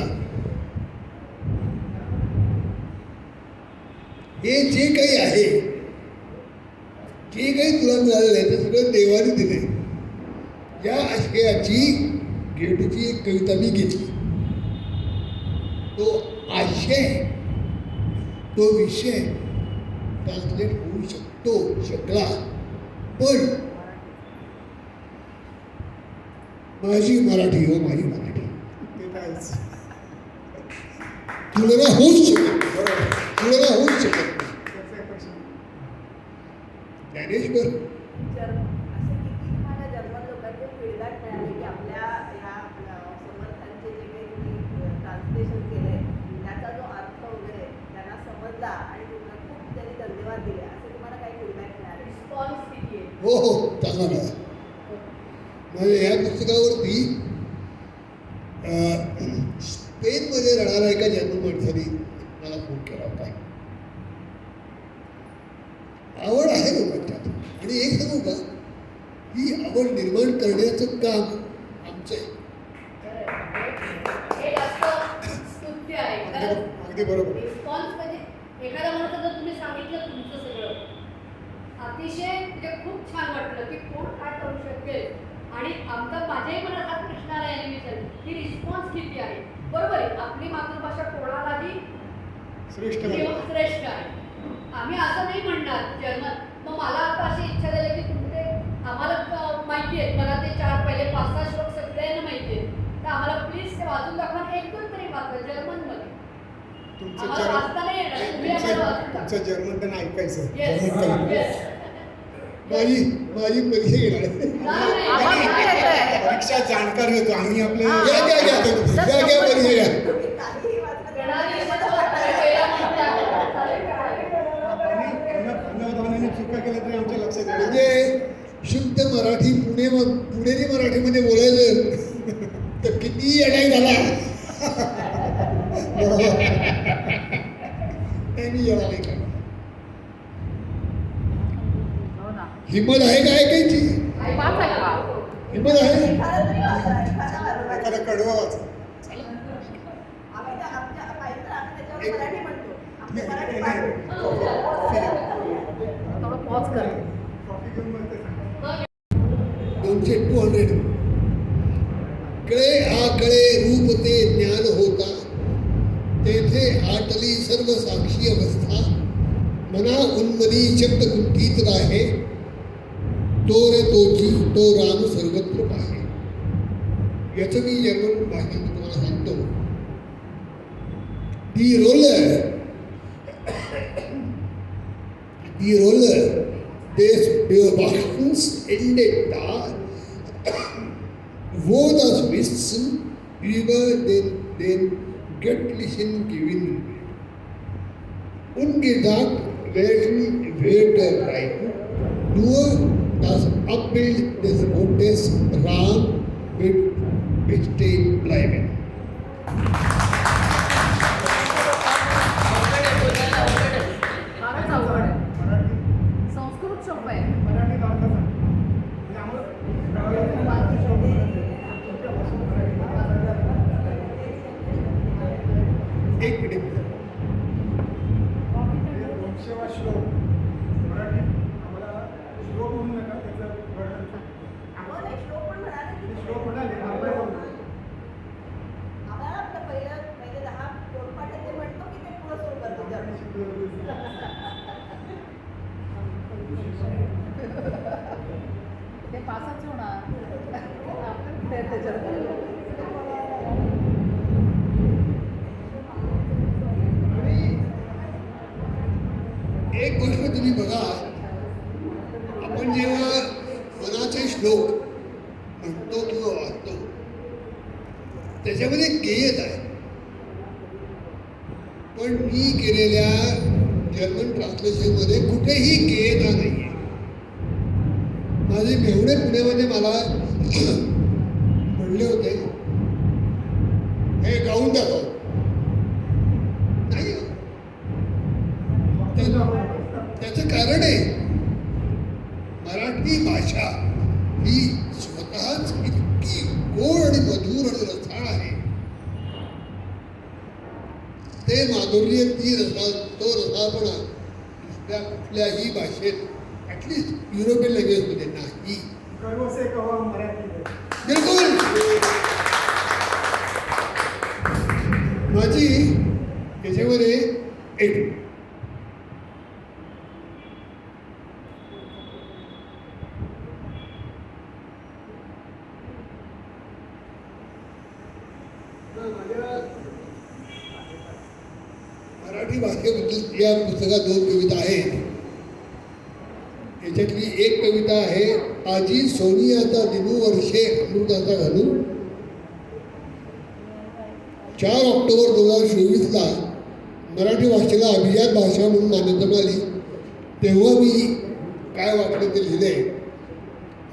हे जे काही आहे, जे काही तुला मिळालेलं आहे ते सगळं देवाने दिले. या आशयाची गेटची एक कविता मी घेतली. तो आशय, तो विषय ट्रान्सलेट होऊ शकला, पण माझी मराठी हो माझी मराठी ते कायच तुलना होऊच शकत, तुलना होऊच शकत नाही. ज्ञानेश्वर असे किती तुम्हाला जर्मन लोकांचे फीडबॅक मिळाले की आपल्या ह्या समर्थांचे जे काही तुम्ही ट्रान्सलेशन केलंय त्याचा जो अर्थ वगैरे त्यांना समजला आणि तुम्हाला खूप त्यांनी धन्यवाद दिले, असे तुम्हाला काही फीडबॅक मिळाले? रिस्पॉन्स किती आहे? हो हो चांगला. म्हणजे या पुस्तकावरती स्पेनमध्ये राहणारा एका जर्मन माणसाने मला फोन केला होता. आवड आहे लोकांच्यात. आणि एक सांगू का, ही आवड निर्माण करण्याचं काम आमचं आहे. हे जास्त स्तुत्य आहे. कारण अगदी बरोबर. रिस्पॉन्स म्हणजे एखाद्या माणसाला जर तुम्ही सांगितलं तुमचं सगळं अतिशय म्हणजे खूप छान वाटलं की कोण काय करू शकेल. आणि आमचा माझ्याही मनात हा प्रश्न आला याने विचारलं की रिस्पॉन्स किती आहे. बरोबर आहे, आपली मातृभाषा कोणालाही श्रेष्ठ श्रेष्ठ आहे. आम्ही असं नाही म्हणणार जर्मन. मग मला आता अशी इच्छा झाली की तुमचे आम्हाला माहिती आहेत, मला ते 4 पहिले 5-6 श्लोक सगळ्यांना माहिती आहेत, तर आम्हाला प्लीज ते वाचून दाखवा. 1-2 तरी वाचा जर्मनमध्ये. आम्हाला वाचता नाही येणार, तुम्ही आम्हाला वाचून दाखवा. तुमचं जर्मन त्यांना ऐकायचं. Yes, जर्मन कविता. yes. माझी परीक्षा घेणार आहे. नाही, आम्हाला नाही. काय येतंय? परीक्षा जाणकार होतो आम्ही आपले घ्या परीक्षा घ्या. तुम्ही काहीही वाचलं तर प्रणाली पहिला म्हणतात. अन्नदानाने चुका केल्या तरी आमच्या लक्षात येईल. म्हणजे शुद्ध मराठी पुणेरी मराठीमध्ये बोलायचं तर किती अडाई झाला. त्यांनी येणार नाही का? हो ना. हिंमत आहे का ऐकायची? वाच ऐकवा. हिंमत आहे. एखादा तरी वाचा, एखादा वाचा. एखादा कडवा वाचा. आम्ही तर आमच्या पाहिजे तर आम्ही त्याच्यावर मराठी म्हणतो. आमची मराठी पाहिजे. थोडं पॉज कर. कॉफी घेऊन मग ते सांगा. 200 कळे आकळे रूप ते ज्ञान होता, तेथे आटली सर्व साक्षी अवस्था, मना उन्मनी शब्द कुंठित राहे, तो रे तोची तो राम सर्वत्र पाहे. याचं मी जर्मन भाषेत तुम्हाला सांगतो. दी Roller des Beobachtens endet da, wo das Wissen über den göttlichen Gewinn ungedacht werden Wörter bleiben, nur das Abbild des Wortes Ram wird bestehen bleiben. फारच अवघड आहे. मराठी संस्कृत सोपं आहे. मराठीत अर्थ सांग. म्हणजे आम्हाला एक मिनिट. 200वा श्लोक मराठीत आम्हाला श्लोक म्हणू नका, त्याचं वर्णन आपण एक श्लोक पण म्हणाले की श्लोक म्हणाले आपल्या आम्हाला आपलं पहिले 10 तोंडपाठ ते म्हणतो की ते पुढं सुरू करतो जर्मन. ते पासच होणार. आपण ते त्याच्यात एक गोष्ट तुम्ही बघा, आपण जेव्हा मनाचे श्लोक म्हणतो किंवा वाचतो त्याच्यामध्ये गेयत आहे, पण मी केलेल्या जर्मन ट्रान्सलेशनमध्ये कुठेही गेयता नाही आहे. माझे मेहुणे पुण्यामध्ये मला म्हणले होते, हे गाऊन दाखव. नाही, त्याचं कारण आहे मराठी भाषा ही स्वतःच इतकी गोड आणि मधुर आणि रसाळ आहे. ते माधुर्य, तो रसाळपणा दुसऱ्या कुठल्याही भाषेत, ॲटलिस्ट युरोपियन लँग्वेजमध्ये नाही. गर्व से कहो हम मराठी है. बिलकुल. माझी याच्यामध्ये एक मराठी भाषेबद्दल या पुस्तकात 2 कविता आहेत. याच्यातली एक कविता आहे, आजी सोनियाचा दिनू वर्षे अमृताचा घालू. 4 ऑक्टोबर 2024ला मराठी भाषेला अभिजात भाषा म्हणून मान्यता मिळाली. तेव्हा मी काय वाटलं ते लिहिले.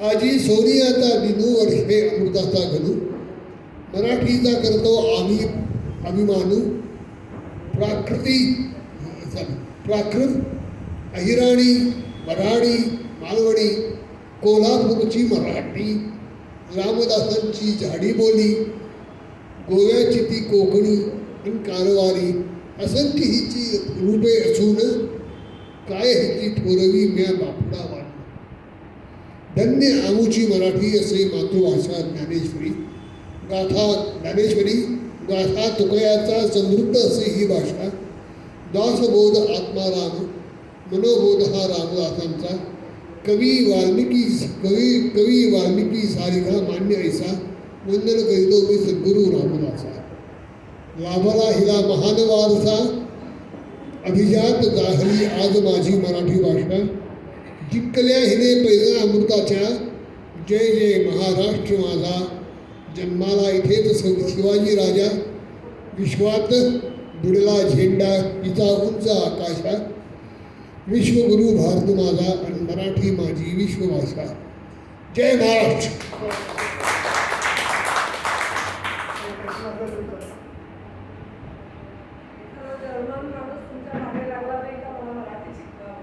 आजी सोनियाचा दिनू वर्षे अमृताचा घालू, मराठीचा करतो आम्ही अभिमानू. प्राकृत अहिराणी, वऱ्हाडी, मालवणी, कोल्हापूरची मराठी, रामदासांची झाडी बोली, गोव्याची ती कोकणी आणि कारवारी, असंख्य हिची रूपे असून काय हिची थोरवी म्या बापडा वाणी. धन्य आमुची मराठी असे मातृभाषा ज्ञानेश्वरी. गाथा तुकयाचा समृद्ध असे ही भाषा. दासबोध आत्माराम, मनोबोध हा रामदासांचा. कवी वाल्मिकी सारिका मान्य ऐसा. वंदन करीतो मी सद्गुरू रामदासा. लाभला हिला महान वारसा, अभिजात जाहली आज माझी मराठी भाषा. जिंकल्या हिने पैजा अमृताच्या, जय जय महाराष्ट्र माझा. जन्माला इथेच शिवाजी राजा, विश्वात बुडला झेंडा हिचा उंच आकाशात. विश्वगुरु भारत माझा आणि मराठी माझी विश्वभाषा. जय महाराष्ट्र. जर्मन माणूस तुमच्या मागे लागला नाही का मला मराठी शिकवावं?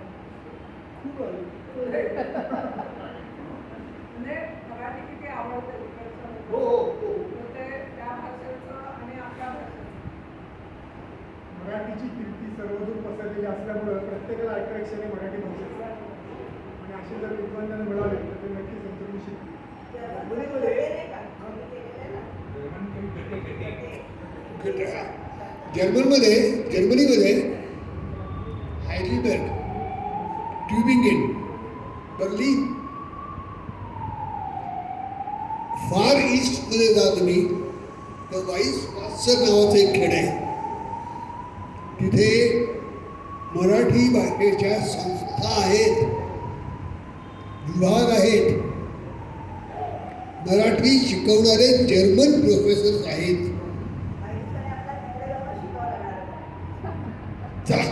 म्हणजे मराठी किती आवडते इकडचं. तर ते त्या भाषेचं आणि आपल्या भाषेचं. मराठीची कीर्ती सर्वदूर पसरलेली असल्यामुळं प्रत्येकाला अट्रॅक्शन आहे मराठी भाषेचं. आणि असे जर विद्वान त्यांना मिळाले तर ते नक्की समजून शिकतील. जर्मनीमध्ये हायडलबर्ग, ट्युबिंगेन, बर्लिन, फार ईस्टमध्ये जा तुम्ही तर वाईसवासर नावाचं एक खेड आहे. तिथे मराठी भाषेच्या संस्था आहेत, विभाग आहेत, मराठी शिकवणारे जर्मन प्रोफेसर्स आहेत. चला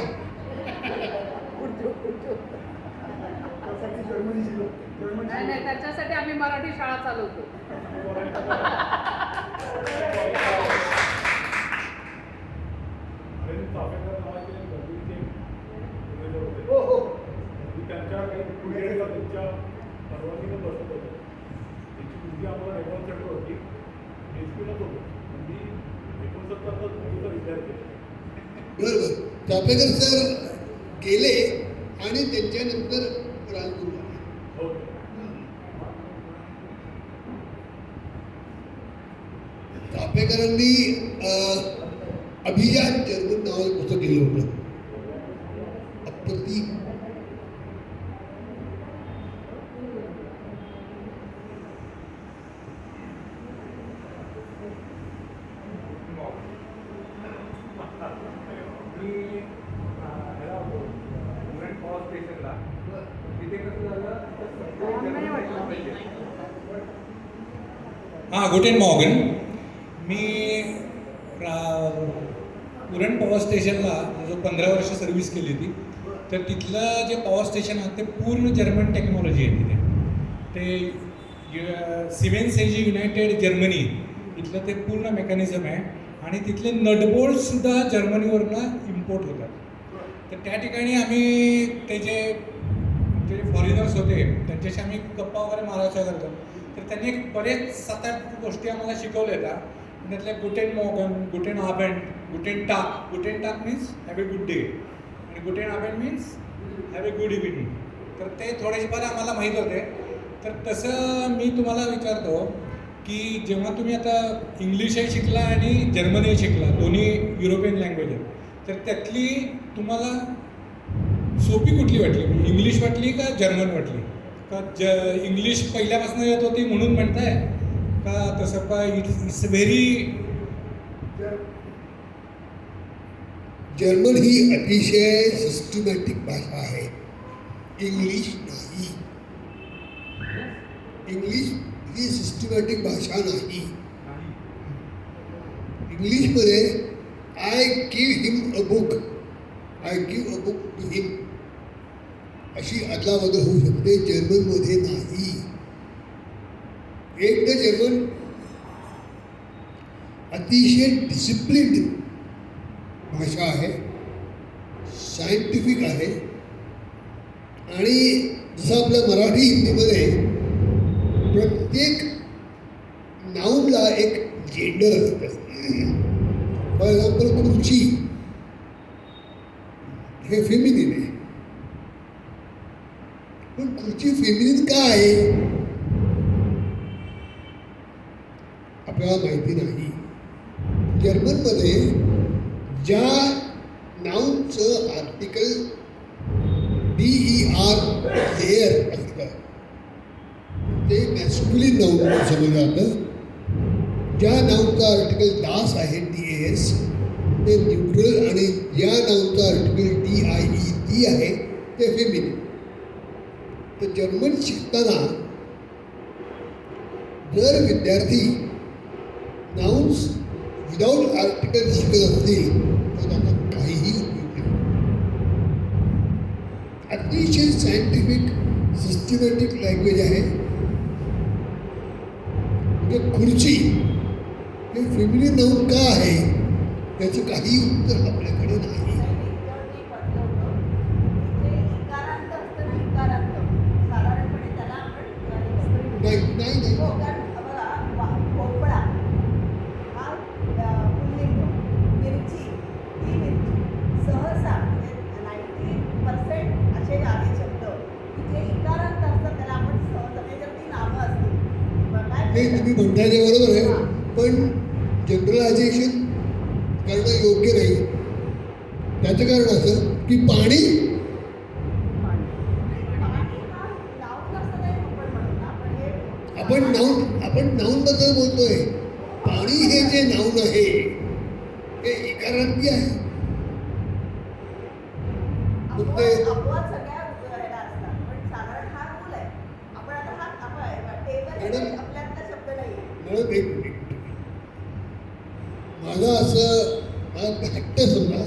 त्यासाठी जर्मनी शिकलो. नाही नाही, त्याच्यासाठी आम्ही मराठी शाळा चालवतो. हो हो त्यांच्या काही पुढेला त्यांच्या परवानगीनं बसत होतं. त्याची मुलगी आम्हाला 59 होती, एसपीलाच होतो. मी 69 मुलीचा विद्यार्थी आहे. बरोबर. चापेकर सर गेले आणि त्यांच्यानंतर राजगुरू आले. हो. चापेकरांनी अभिजात जर्मन नावाचं पुस्तक लिहिलं होतं. अप्रतिम. मी ह्याला होतो उरण पॉवर स्टेशनला. तिथे कसं झालं, नाही वाटलं. हां, गुटेन मॉर्गन. मी उरण पॉवर स्टेशनला जो 15 वर्ष सर्व्हिस केली होती, तर तिथलं जे पॉवर स्टेशन आहे ते पूर्ण जर्मन टेक्नॉलॉजी आहे तिथे. ते सिमेन्स एजी युनायटेड जर्मनी इथलं ते पूर्ण मेकॅनिझम आहे आणि तिथले नटबोल्टसुद्धा जर्मनीवरनं इम्पोर्ट होतात. तर त्या ठिकाणी आम्ही ते जे फॉरेनर्स होते त्यांच्याशी आम्ही गप्पा वगैरे मारायचा करतो. तर त्यांनी बरेच 7-8 गोष्टी आम्हाला शिकवल्या होत्या. त्यातल्या गुटेन मॉर्गन, गुटेन आबेंड, गुटेन टाक. गुटेन टाक means have a good day आणि गुटेन आबेंड means have a good evening. तर ते थोडेसे फार आम्हाला माहीत होते. तर तसं मी तुम्हाला विचारतो की जेव्हा तुम्ही आता इंग्लिशही शिकला आणि जर्मनही शिकला, दोन्ही युरोपियन लँग्वेज आहेत, तर त्यातली तुम्हाला सोपी कुठली वाटली? इंग्लिश वाटली का जर्मन वाटली? का इंग्लिश पहिल्यापासून येत होती म्हणून म्हणताय का तसं का इट्स व्हेरी? जर्मन ही अतिशय सिस्टमॅटिक भाषा आहे. इंग्लिश नाही. इंग्लिश ही सिस्टमॅटिक भाषा नाही. इंग्लिशमध्ये I give him a book, I give a book to him अशी अदलाबदल होऊ शकते. जर्मनमध्ये नाही. एक तर जर्मन अतिशय डिसिप्लिन्ड भाषा आहे, सायंटिफिक आहे आणि जसं आपल्या मराठी हिंदीमध्ये प्रत्येक नाऊनला एक जेंडर असतं. फॉर एक्झाम्पल खुर्ची हे फेमिनिन आहे, पण खुर्ची फेमिनिन का आहे आपल्याला माहिती नाही. जर्मनमध्ये ज्या नाऊनचं आर्टिकल DER देअर असतं ते मॅस्क्युलिन नाऊन समजलं जातं. ज्या नाऊनचं आर्टिकल दास आहे DAS ते न्यूट्रल आणि ज्या नाऊनचं आर्टिकल DIE आहे ते फेमिनिन. तर जर्मन शिकताना जर विद्यार्थी नाउन्स विदाउट आर्टिकल शिकत असतील तर त्यांना काहीही उपयोग नाही. अतिशय सायंटिफिक सिस्टमॅटिक लँग्वेज आहे. म्हणजे खुर्ची हे फेमिनिन नाऊन का आहे त्याचं काही उत्तर आपल्याकडे नाही. नाही हे तुम्ही म्हणताय ते बरोबर आहे, पण जनरलायझेशन करणं योग्य नाही. त्याचं कारण असं की पाणी आपण नाऊनबद्दल बोलतोय. पाणी हे जे नाऊन आहे हे इकारार्थी आहे. माझा हट्ट समजा,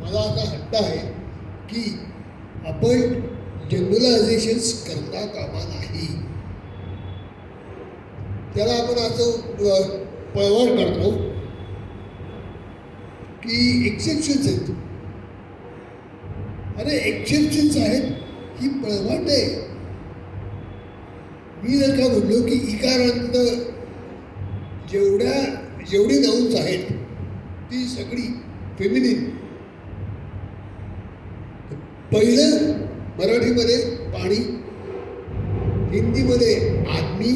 मला असा हट्ट आहे की आपण जनरलायझेशन्स करता कामा नाही. त्याला आपण असं पळवाट काढतो की एक्सेप्शन्स आहेत. अरे एक्सेप्शन्स आहेत ही पळवाट आहे. मी जर का म्हणलो की इकारांत जेवढी नाउन्स आहेत ती सगळी फेमिनिन. पहिलं मराठीमध्ये पाणी, हिंदीमध्ये आदमी,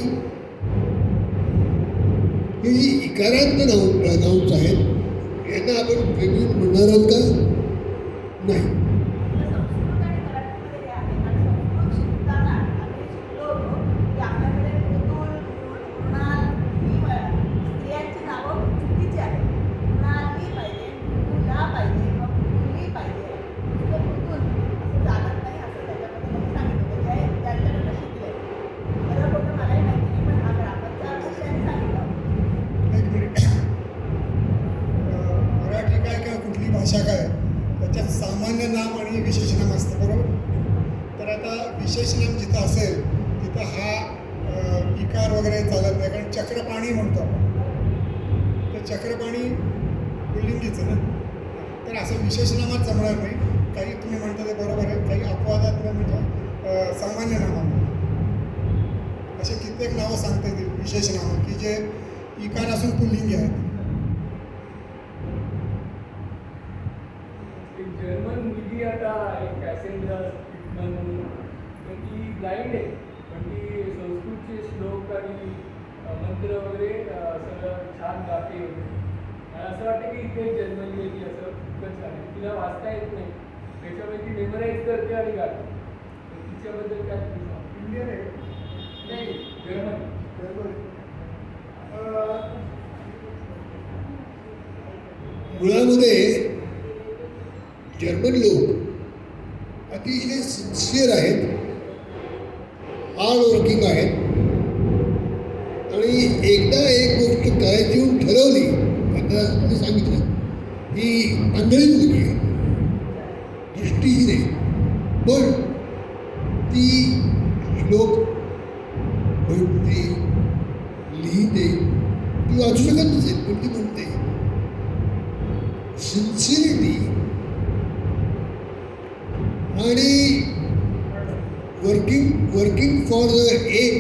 ही जी इकारांत नाउन्स आहेत यांना आपण फेमिनिन म्हणणार आहोत का? नाही. संस्कृत आणि मराठीमध्ये हे आहे. आणि संस्कृत शिकताना आम्ही शिकलो होतो की आपल्याकडे मृदुल, मृणाल ही स्त्रियांची नावं चुकीची आहेत. मृणाली पाहिजे, मृदुला पाहिजे किंवा मृदुली पाहिजे. नुसतं मृदुल असं चालत नाही असं त्याच्यामध्ये त्यांनी सांगितलं. त्यांच्याकडनं शिकले. खरं खोटं मलाही माहिती नाही, पण हा ग्रामरचा अर्थ त्यांनी सांगितलं. एक मिनिट. मराठी काय किंवा कुठली भाषा काय त्याच्यात सामान्य नाम आणि विशेषनाम असतं, बरोबर. तर आता विशेषनाम जिथं असेल तिथं हा इकार वगैरे चालत नाही, कारण चक्रपाणी म्हणतो आपण. तर चक्रपाणी पुल्लिंगीचं ना, तर असं विशेषनामात जमणार नाही. काही तुम्ही म्हणता ते बरोबर आहे, काही अपवादात म्हणजे सामान्य नामामध्ये असे कित्येक नावं सांगता येतील विशेषनामं की जे इकार असून पुल्लिंगी आहेत. एक जर्मन मुलगी आता एक कॅसेंड्रा पिटमन म्हणून, पण ती ब्लाइंड आहे, पण ती संस्कृतचे श्लोक आणि मंत्र वगैरे सगळं छान गाते वगैरे. मला असं वाटतं की इथे जन्मली आहे ती, असं खूपच छान आहे. तिला वाचता येत नाही, त्याच्यामुळे ती मेमराईज करते आणि गाते. तर तिच्याबद्दल काय तुम्ही सांगा? इंडियन आहे नाही, जर्मन. मुळामध्ये जर्मन लोक अतिशय सिन्सिअर आहेत, हार्ड वर्किंग आहेत. आणि एकदा एक गोष्ट करायची म्हणून ठरवली, आता तुम्ही सांगितलं ही आंधळी मुलगी आहे, दृष्टीहीन आहे, पण ती श्लोक म्हणते, लिहिते. ती वाचू शकत नसेल पण ती म्हणते. सिन्सिरिटी आणि वर्किंग फॉर द एम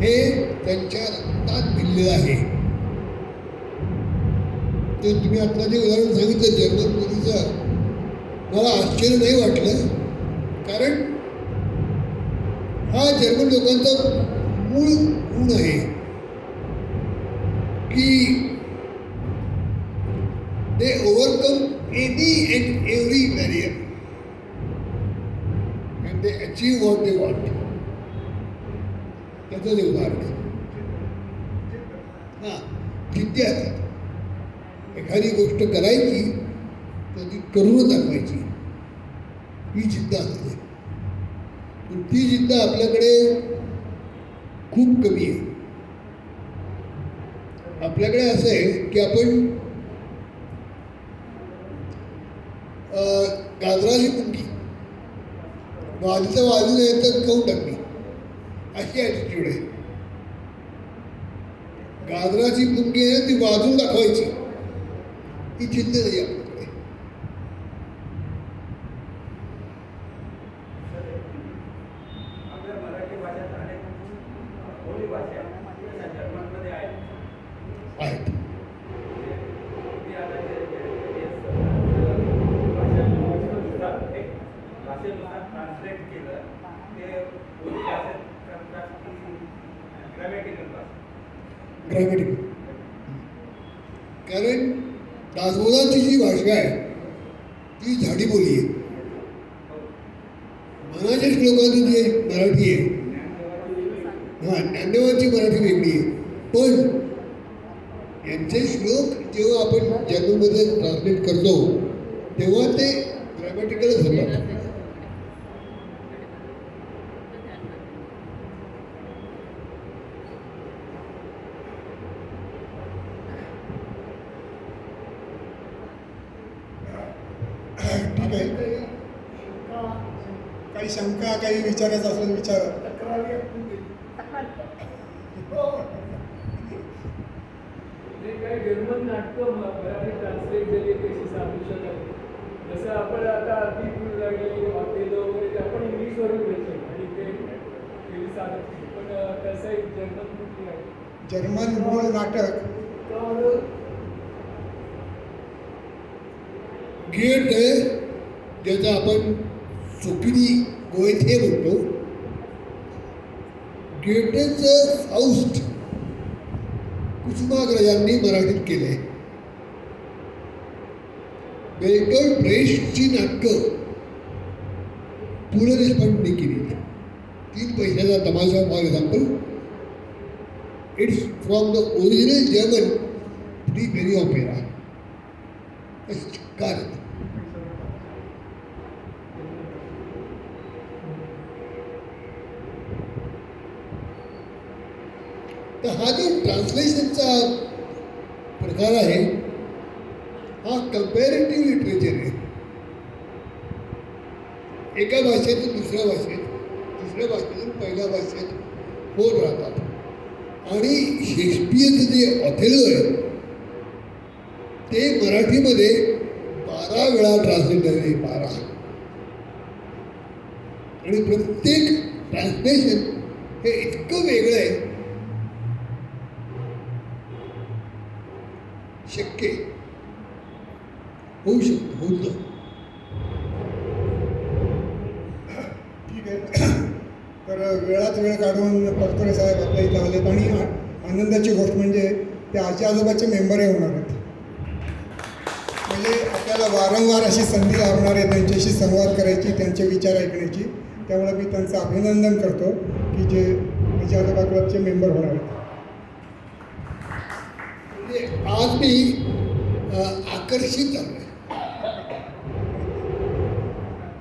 हे त्यांच्या रक्तात भिनलेलं आहे. ते तुम्ही आता जे उदाहरण सांगितलं जर्मन मुलीचं, मला आश्चर्य नाही वाटलं, कारण हा जर्मन लोकांचा मूळ गुण आहे की they overcome any and every barrier and they achieve what they want. त्याचं जे उदाहरण आहे. हां, जिद्दी असतात. एखादी गोष्ट करायची तर ती करूनच दाखवायची, ही जिद्द असते. पण ती जिद्द आपल्याकडे खूप कमी आहे. आपल्याकडे असं आहे की आपण गाजराची मुंगी वाजलं नाही तर खाऊन टाकली, अशी ॲटिट्यूड आहे. गाजराची मुंगी आहे ती वाजून दाखवायची, ती जिद्द नाही आपल्याकडे. आपल्या मराठी भाषेत अनेक बोली भाषा जर्मनमध्ये आहेत. आहेत. भाषेनुसार ट्रान्सलेट केलं ते बोली भाषेत करतात की ग्रॅमॅटिकल भाषा. ग्रॅमॅटिकल. कारण दासबोधांची जी भाषा आहे ती झाडी बोली आहे. मनाच्या श्लोकांची जी मराठी आहे, हां, ज्ञानदेवांची मराठी वेगळी आहे. पण यांचे श्लोक जेव्हा आपण जर्मनमध्ये ट्रान्सलेट करतो तेव्हा ते ग्रॅमॅटिकलच होतात. ठीक आहे. काही शंका काही विचारायचं असेल विचारा. तक्रारी आपण केली. जे काही जर्मन नाटकं मराठी ट्रान्सलेट झाली कशी सांगू शकत. जसं आपण आता अगदी फुल लागली वाकेलो वगैरे ते आपण इंग्लिशवरून घेतो आणि ते केली साधत नाही. पण तसं एक जर्मन कुठली आहे जर्मन मूळ नाटक तर गेट आहे ज्याचा आपण चोकिडी गोयथे म्हणतो. गेटेचं फाउस्ट कुसुमाग्रजांनी मराठीत केलंय. बेर्टोल्ट ब्रेश्टची नाटकं पु ल देशपांडेंनी केली. 3 पैशाचा तमाशा for example. It's from the original German free ferry opera. कार तर हा जो ट्रान्सलेशनचा प्रकार आहे हा कम्पॅरेटिव्ह लिटरेचर आहे. एका भाषेतून दुसऱ्या भाषेत, दुसऱ्या भाषेतून पहिल्या भाषेत होत राहतात. आणि शेक्सपियरचं जे ऑथेलो आहे ते मराठीमध्ये 12 वेळा ट्रान्सलेट झाले. 12. आणि प्रत्येक ट्रान्सलेशन हे इतकं वेगळं आहे शक्य होऊ शकतं होतं. ठीक आहे. तर वेळात वेळ काढून परतुरे साहेब आपल्या इथं आलेत आणि आनंदाची गोष्ट म्हणजे ते आजी आजोबाचे मेंबरही होणार आहेत. म्हणजे आपल्याला वारंवार अशी संधी लाभणार आहे त्यांच्याशी संवाद करायची, त्यांचे विचार ऐकण्याची. त्यामुळे मी त्यांचं अभिनंदन करतो की जे आजी आजोबा क्लबचे मेंबर होणार आहेत. म्हणजे आज मी आकर्षित झालो आहे.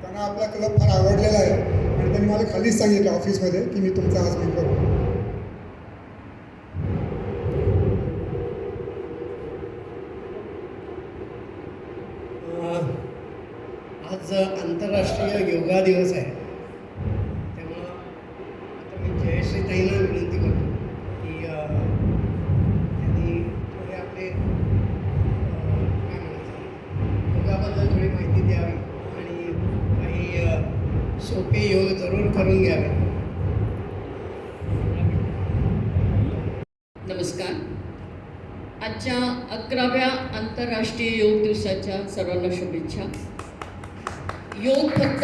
त्यांना आपला क्लब फार आवडलेला आहे आणि त्यांनी मला खालीच सांगितलं ऑफिसमध्ये की मी तुमचा आज मेंबर होतो. आज आंतरराष्ट्रीय योगा दिवस आहे. त्यामुळं आता मी जयश्रीताईंना विनंती करतो की त्यांनी थोडे आपले काय म्हणायचं योगाबद्दल थोडी माहिती द्यावी आणि काही सोपे योग जरूर करून घ्यावे. नमस्कार. आजच्या 11व्या आंतरराष्ट्रीय योग दिवसाच्या सर्वांना शुभेच्छा. योग फक्त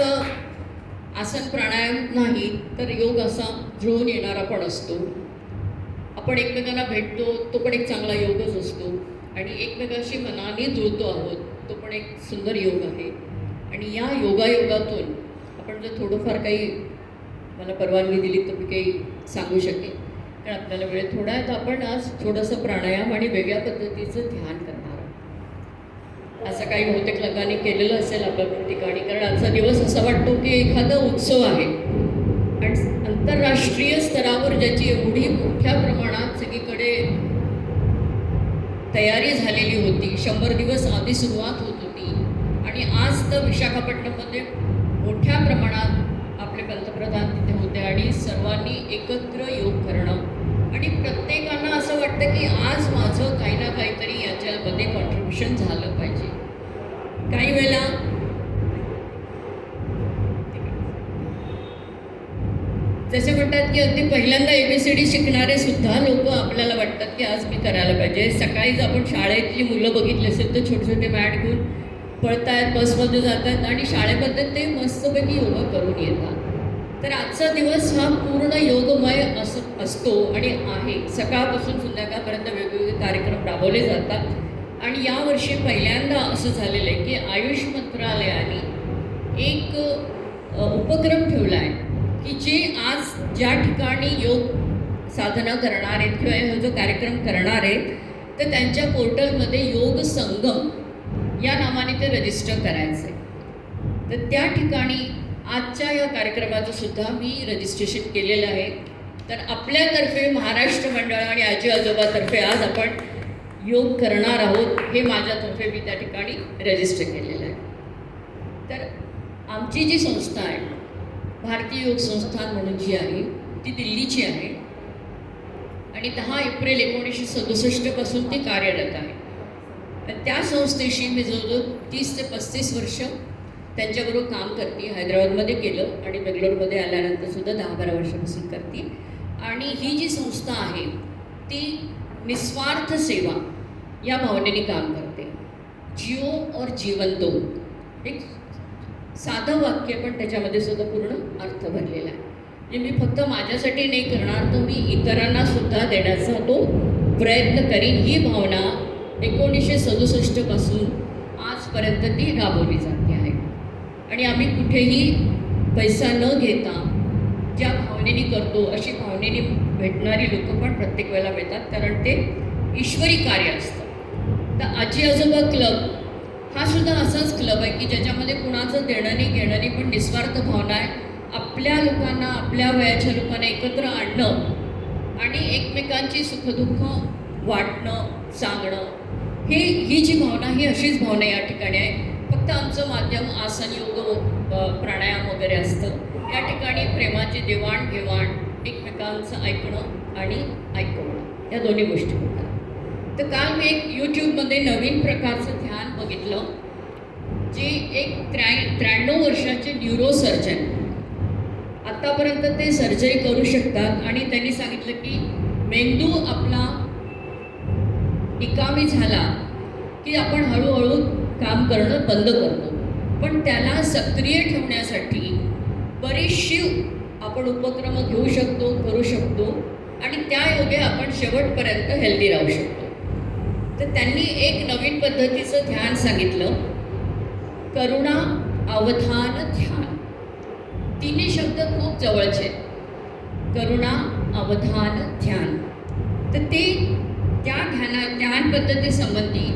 आसन प्राणायाम नाही तर योग असा जुळून येणारा पण असतो. आपण एकमेकांना भेटतो तो पण एक चांगला योगच असतो आणि एकमेकांशी मनाने जुळतो आहोत तो पण एक सुंदर योग आहे. आणि या योगायोगातून आपण जर थोडंफार काही मला परवानगी दिली तर मी काही सांगू शकेन कारण आपल्याला वेळ थोडा आहे. तर आपण आज थोडंसं प्राणायाम आणि वेगळ्या पद्धतीचं ध्यान करणार आहोत. असं काही बहुतेक लोकांनी केलेलं असेल आपल्या ठिकाणी कारण आजचा दिवस असा वाटतो की एखादा उत्सव आहे आणि आंतरराष्ट्रीय स्तरावर ज्याची एवढी मोठ्या प्रमाणात सगळीकडे तयारी झालेली होती. 100 दिवस आधी सुरुवात होत होती आणि आज तर विशाखापट्टणममध्ये मोठ्या प्रमाणात आपले पंतप्रधान तिथे होते आणि सर्वांनी एकत्र योग करणं आणि प्रत्येकांना असं वाटतं की आज माझं काही ना काहीतरी याच्यामध्ये कॉन्ट्रीब्युशन झालं पाहिजे. काही वेळेला जसे म्हणतात की अगदी पहिल्यांदा ABCD शिकणारे सुद्धा लोक आपल्याला वाटतात की आज मी करायला पाहिजे. सकाळीच आपण शाळेतली मुलं बघितली असेल तर छोटे छोटे मॅट घेऊन पळतायत, बसमध्ये जात आहेत आणि शाळेमध्ये ते मस्तपैकी योगा करून येतात. तर आजचा दिवस हा पूर्ण योगमय असतो आणि आहे. सकाळपासून संध्याकाळपर्यंत वेगवेगळे कार्यक्रम राबवले जातात आणि यावर्षी पहिल्यांदा असं झालेलं आहे की आयुष मंत्रालयाने एक उपक्रम ठेवला आहे की जे आज ज्या ठिकाणी योग साधना करणार आहेत किंवा हा जो कार्यक्रम करणार आहेत तर त्यांच्या पोर्टलमध्ये योग संगम या नावाने ते रजिस्टर करायचं आहे. तर त्या ठिकाणी आजच्या या कार्यक्रमाचं सुद्धा मी रजिस्ट्रेशन केलेलं आहे. तर आपल्यातर्फे महाराष्ट्र मंडळ आणि आजी आजोबातर्फे आज आपण योग करणार आहोत हे माझ्यातर्फे मी त्या ठिकाणी रजिस्टर केलेलं आहे. तर आमची जी संस्था आहे भारतीय योग संस्थान म्हणून जी आहे ती दिल्लीची आहे आणि 10 एप्रिल 1967 पासून ती कार्यरत आहे. आणि त्या संस्थेशी मी जवळजवळ 30 ते 35 वर्ष त्यांच्याबरोबर काम करते. हैदराबादमध्ये केलं आणि बेंगलोरमध्ये आल्यानंतर सुद्धा 10-12 वर्षापासून करते. आणि ही जी संस्था आहे ती निस्वार्थ सेवा या भावनेने काम करते. जिओ और जीवन दो, एक साधं वाक्य पण त्याच्यामध्ये सुद्धा पूर्ण अर्थ भरलेला आहे. म्हणजे मी फक्त माझ्यासाठी नाही करणार, तर मी इतरांना सुद्धा देण्याचा तो प्रयत्न करीन. ही भावना 1967 पासून आजपर्यंत ती राबवली जाते आहे. आणि आम्ही कुठेही पैसा न घेता ज्या भावनेने करतो अशी भावनेने भेटणारी लोकं पण प्रत्येक वेळेला मिळतात, कारण ते ईश्वरी कार्य असतं. तर आजी आजोबा क्लब हा सुद्धा असाच क्लब आहे की ज्याच्यामध्ये कुणाचं देणं नाही घेणं नाही, पण निस्वार्थ भावना आहे. आपल्या लोकांना, आपल्या वयाच्या लोकांना एकत्र आणणं आणि एकमेकांची सुखदुःख वाटणं, सांगणं, ही जी भावना ही अशीच भावना या ठिकाणी आहे. फक्त आमचं माध्यम आसन, योग, प्राणायाम वगैरे असतं. या ठिकाणी प्रेमाची देवाणघेवाण, एकमेकांचं ऐकणं आणि ऐकवणं या दोन्ही गोष्टी होतात. तर काल मी एक यूट्यूबमध्ये नवीन प्रकारचं ध्यान बघितलं, जे एक 93 वर्षाचे न्यूरोसर्जन, आत्तापर्यंत ते सर्जरी करू शकतात आणि त्यांनी सांगितलं की मेंदू आपला निकामी झाला की आपण हळूहळू काम करणं बंद करतो, पण त्याला सक्रिय ठेवण्यासाठी बरीचशी आपण उपक्रम घेऊ शकतो, करू शकतो आणि त्या योगे आपण शेवटपर्यंत हेल्दी राहू शकतो. तर त्यांनी एक नवीन पद्धतीचं ध्यान सांगितलं, करुणा अवधान ध्यान. तिन्ही शब्द खूप जवळचे, करुणा अवधान ध्यान. तर ते त्या ध्यान पद्धतीसंबंधी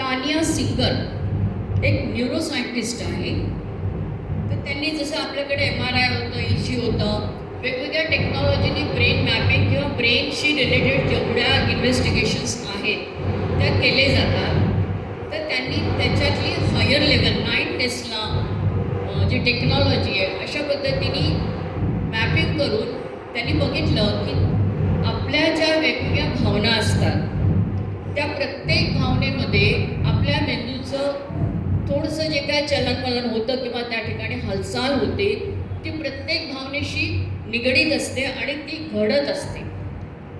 तानिया सिंगर एक न्यूरोसायंटिस्ट आहे. तर त्यांनी जसं आपल्याकडे MRI होतं, EG होतं, वेगवेगळ्या टेक्नॉलॉजीनी ब्रेन मॅपिंग किंवा ब्रेनशी रिलेटेड जेवढ्या इन्व्हेस्टिगेशन्स आहेत त्या केले जातात. तर त्यांनी त्याच्यातली हायर लेवल 9 टेस्ला जी टेक्नॉलॉजी आहे अशा पद्धतीने मॅपिंग करून त्यांनी बघितलं की आपल्या ज्या वेगवेगळ्या भावना असतात त्या प्रत्येक भावनेमध्ये आपल्या मेंदूचं थोडंसं जे काय चलनवलन होतं किंवा त्या ठिकाणी हालचाल होते ती प्रत्येक भावनेशी निगडीत असते आणि ती घडत असते.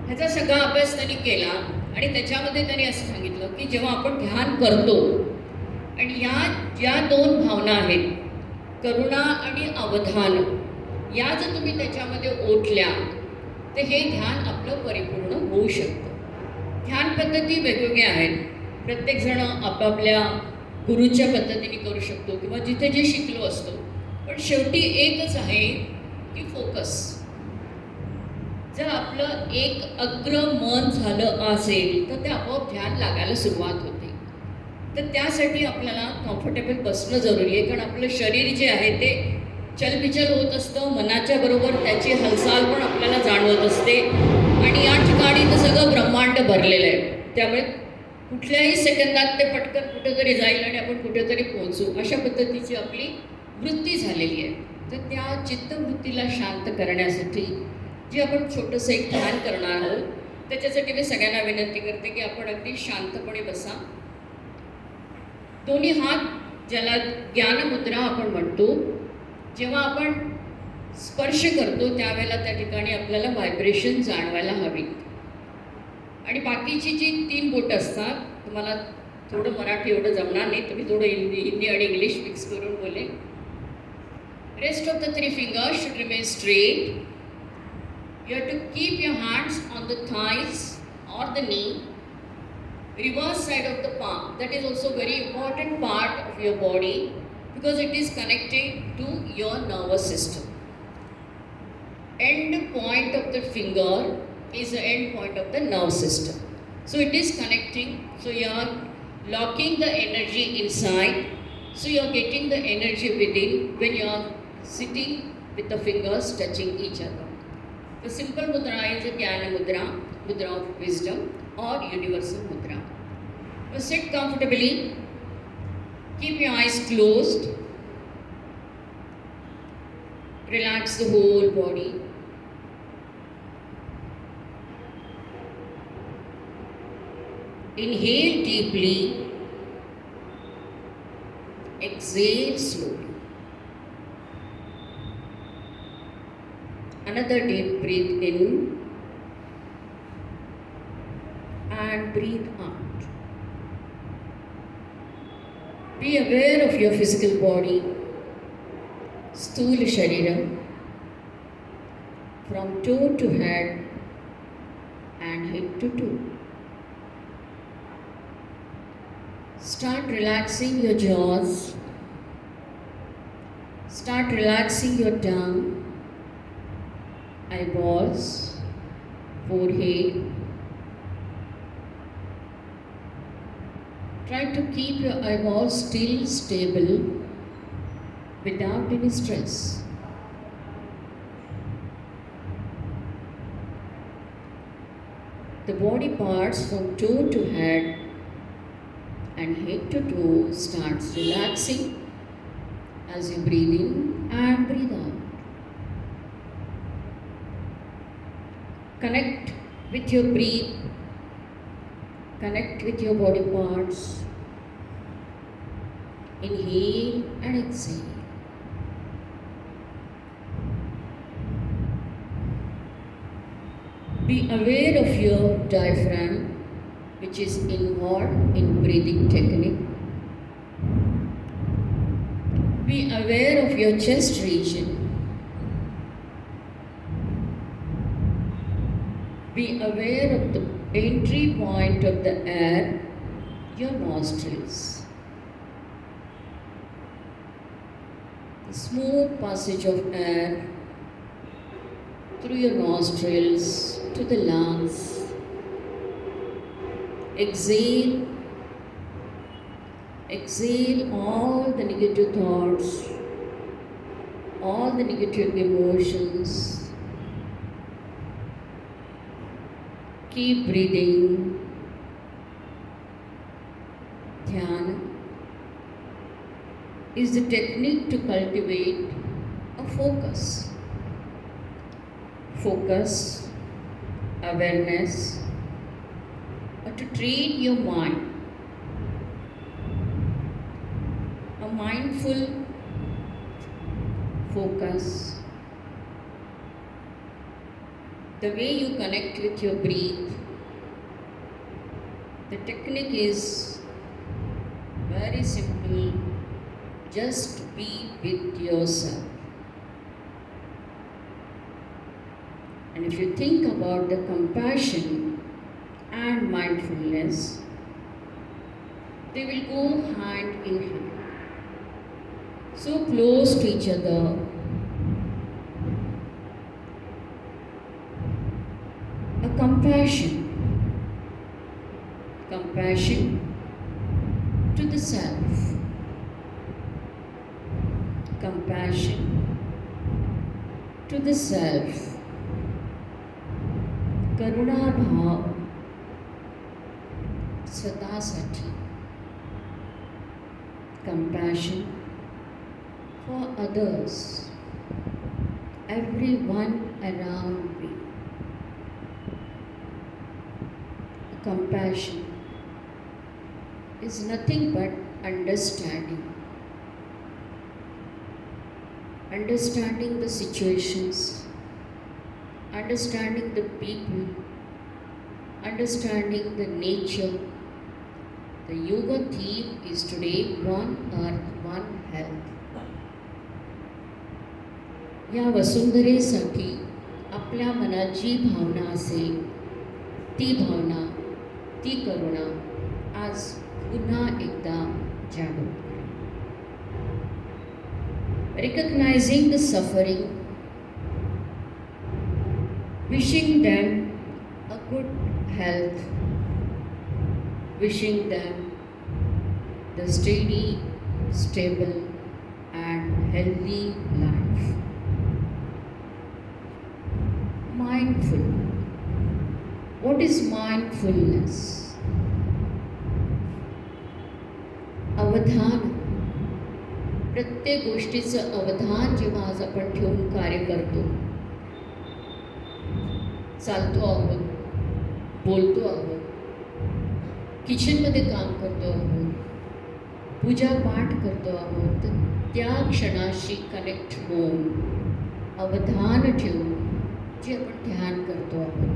ह्याचा सगळा अभ्यास त्यांनी केला आणि त्याच्यामध्ये त्यांनी असं सांगितलं की जेव्हा आपण ध्यान करतो आणि ज्या 2 भावना आहेत करुणा आणि अवधान, या जर तुम्ही त्याच्यामध्ये ओतल्या तर हे ध्यान आपलं परिपूर्ण होऊ शकतं. ध्यान पद्धती वेगवेगळ्या आहेत, प्रत्येकजण आपापल्या गुरुच्या पद्धतीने करू शकतो किंवा जिथे जे शिकलो असतो, पण शेवटी एकच आहे की फोकस. जर आपलं एक अग्र मन झालं असेल तर ते आपोआप ध्यान लागायला सुरुवात होते. तर त्यासाठी आपल्याला कम्फर्टेबल बसणं जरुरी आहे, कारण आपलं शरीर जे आहे ते चलबिचल होत असतं, मनाच्या बरोबर त्याची हालचाल पण आपल्याला जाणवत असते आणि या ठिकाणी तर सगळं ब्रह्मांड भरलेलं आहे. त्यामुळे कुठल्याही सेकंदात ते पटकन कुठेतरी जाईल आणि आपण कुठेतरी पोहोचू अशा पद्धतीची आपली वृत्ती झालेली आहे. तर त्या चित्तवृत्तीला शांत करण्यासाठी जे आपण छोटंसं एक ध्यान करणार आहोत, त्याच्यासाठी मी सगळ्यांना विनंती करते की आपण अगदी शांतपणे बसा. दोन्ही हात, ज्याला ज्ञानमुद्रा आपण म्हणतो, जेव्हा आपण स्पर्श करतो त्यावेळेला त्या ठिकाणी आपल्याला व्हायब्रेशन जाणवायला हवी. आणि बाकीची जी 3 बोटं असतात, तुम्हाला थोडं मराठी एवढं जमणार नाही तर मी थोडं हिंदी आणि इंग्लिश मिक्स करून बोले. Rest of the 3 fingers should remain straight. You have to keep your hands on the thighs or the knee, reverse side of the palm. That is also very important part of your body because it is connected to your nervous system. End point of the finger is the end point of the nerve system. So it is connecting, so you are locking the energy inside, so you are getting the energy within when you are sitting with the fingers touching each other. The simple mudra is a Jnana mudra, mudra of wisdom or universal mudra. Now sit comfortably, keep your eyes closed. Relax the whole body. Inhale deeply. Exhale slowly. Another deep breath in and breathe out. Be aware of your physical body, Sthula Shariram, from toe to head and head to toe. Start relaxing your jaws. Start relaxing your tongue, eyeballs, forehead. Try to keep your eyeballs still stable without any stress. The body parts from toe to head and head to toe starts relaxing as you breathe in and breathe out. Connect with your breath. Connect with your body parts. Inhale and exhale. Be aware of your diaphragm, which is involved in breathing technique. Be aware of your chest region. Be aware of the entry point of the air, your nostrils. The smooth passage of air through your nostrils to the lungs. Exhale. Exhale all the negative thoughts, all the negative emotions. Keep breathing. Dhyana is the technique to cultivate a focus. Focus, awareness, or to train your mind. A mindful focus. The way you connect with your breath, the technique is very simple. Just be with yourself. And if you think about the compassion and mindfulness, they will go hand in hand. So close to each other. A compassion. Compassion to the self. Compassion to the self. करुणा भाव स्वतःसाठी. Compassion for others, everyone around me. Compassion is nothing but understanding. Understanding the situations, understanding the people, understanding the nature. The yoga theme is today One Earth, One Health. या वसुंधरेसाठी आपल्या मनात जी भावना असेल, ती भावना, ती करुणा आज पुन्हा एकदा जागृत करा. Recognizing the suffering, wishing them a good health, wishing them the steady, stable and healthy life. Mindful. What is mindfulness? Avadhana. प्रत्येक गोष्टीचं अवधान जेव्हा आज आपण ठेवून कार्य करतो, चालतो आहोत, बोलतो आहोत, किचनमध्ये काम करतो आहोत, पूजापाठ करतो आहोत, तर त्या क्षणाशी कनेक्ट होऊन अवधान ठेवून जे आपण ध्यान करतो आहोत,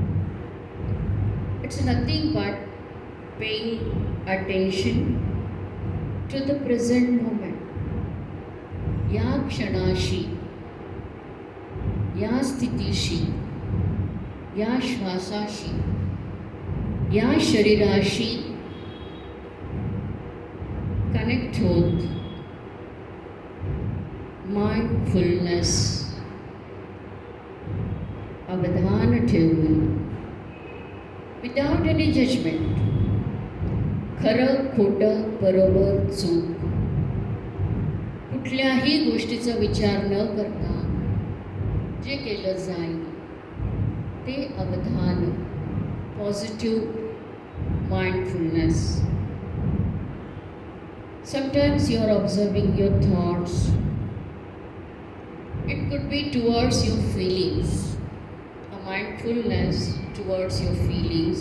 it's nothing but paying attention to the present moment. या क्षणाशी, या स्थितीशी, या श्वासाशी, या शरीराशी कनेक्ट होत माइंडफुलनेस, अवधान ठेवून विदाउट एनी जजमेंट, खरं खोटं बरोबर चूक कुठल्याही गोष्टीचा विचार न करता जे केलं जाईल ते अवधान, positive mindfulness. Sometimes you are observing your thoughts. It could be towards your feelings, a mindfulness towards your feelings,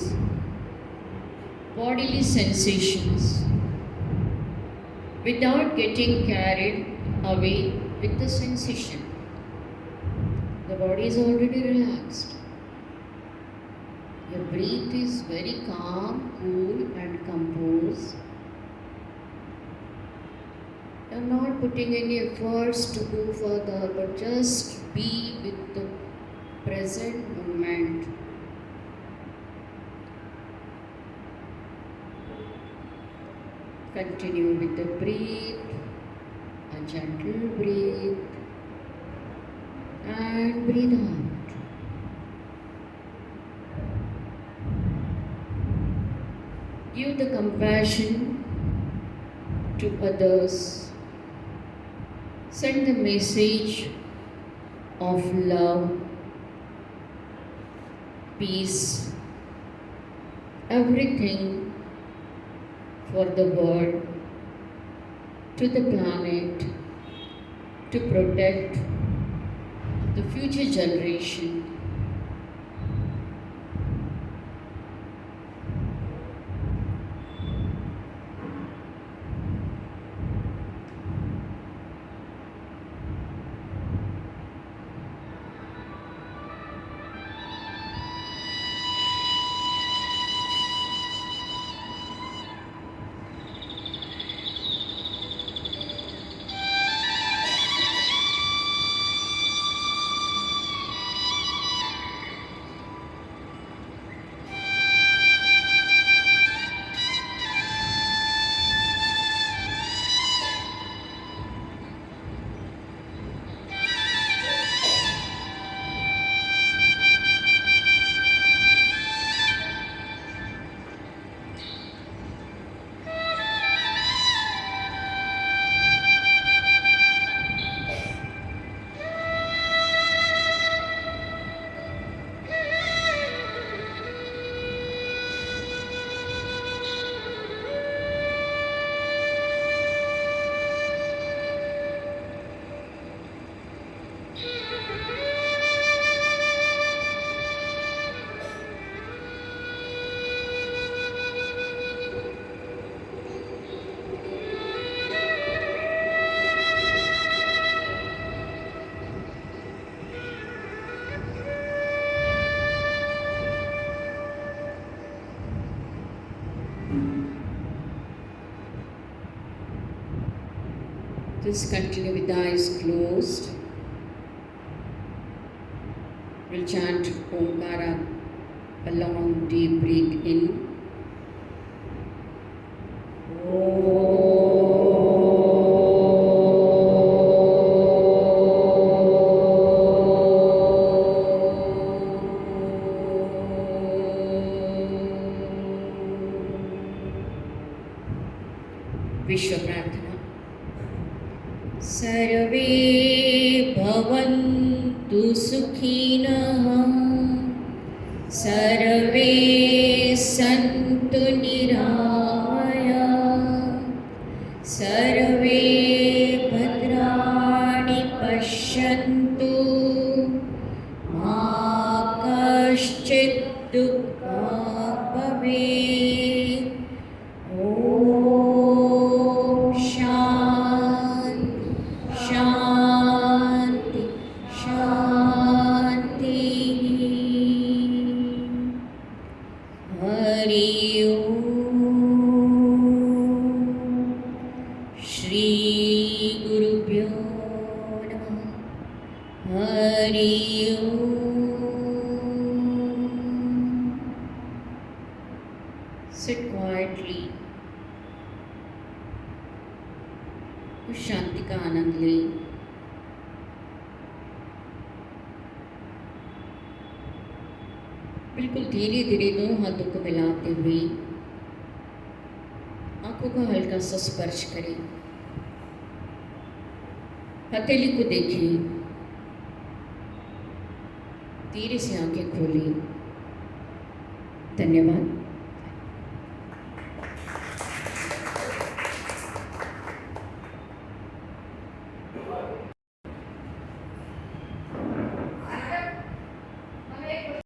bodily sensations, without getting carried away with the sensation. The body is already relaxed. Your breath is very calm, cool, and composed. You're not putting any efforts to go further, but just be with the present moment. Continue with the breath, a gentle breath, and breathe out. Give the compassion to others. Send the message of love, peace, everything for the world, to the planet, to protect the future generation. Just continue with the eyes closed. We'll chant Omkara, a long deep breath in. विश्व प्रार्थना. सर्वे भवन्तु सुखिनः, सर्वे सन्तु निरामया, सर्वे भद्राणि पश्यन्तु मा कश्चित् दुःखात् भवेत्। ॐ शान्ति शान्ति शान्तिः। हरि ओम। श्री गुरुभ्यो नमः। हरि ओम। Sit quietly. उस शांति का आनंद ले। बिल्कुल धीरे धीरे दोनों हाथों को मिलाते हुए आंखों का हल्का सा स्पर्श करें। हथेली को देखिए, धीरे से आंखें खोलें। धन्यवाद।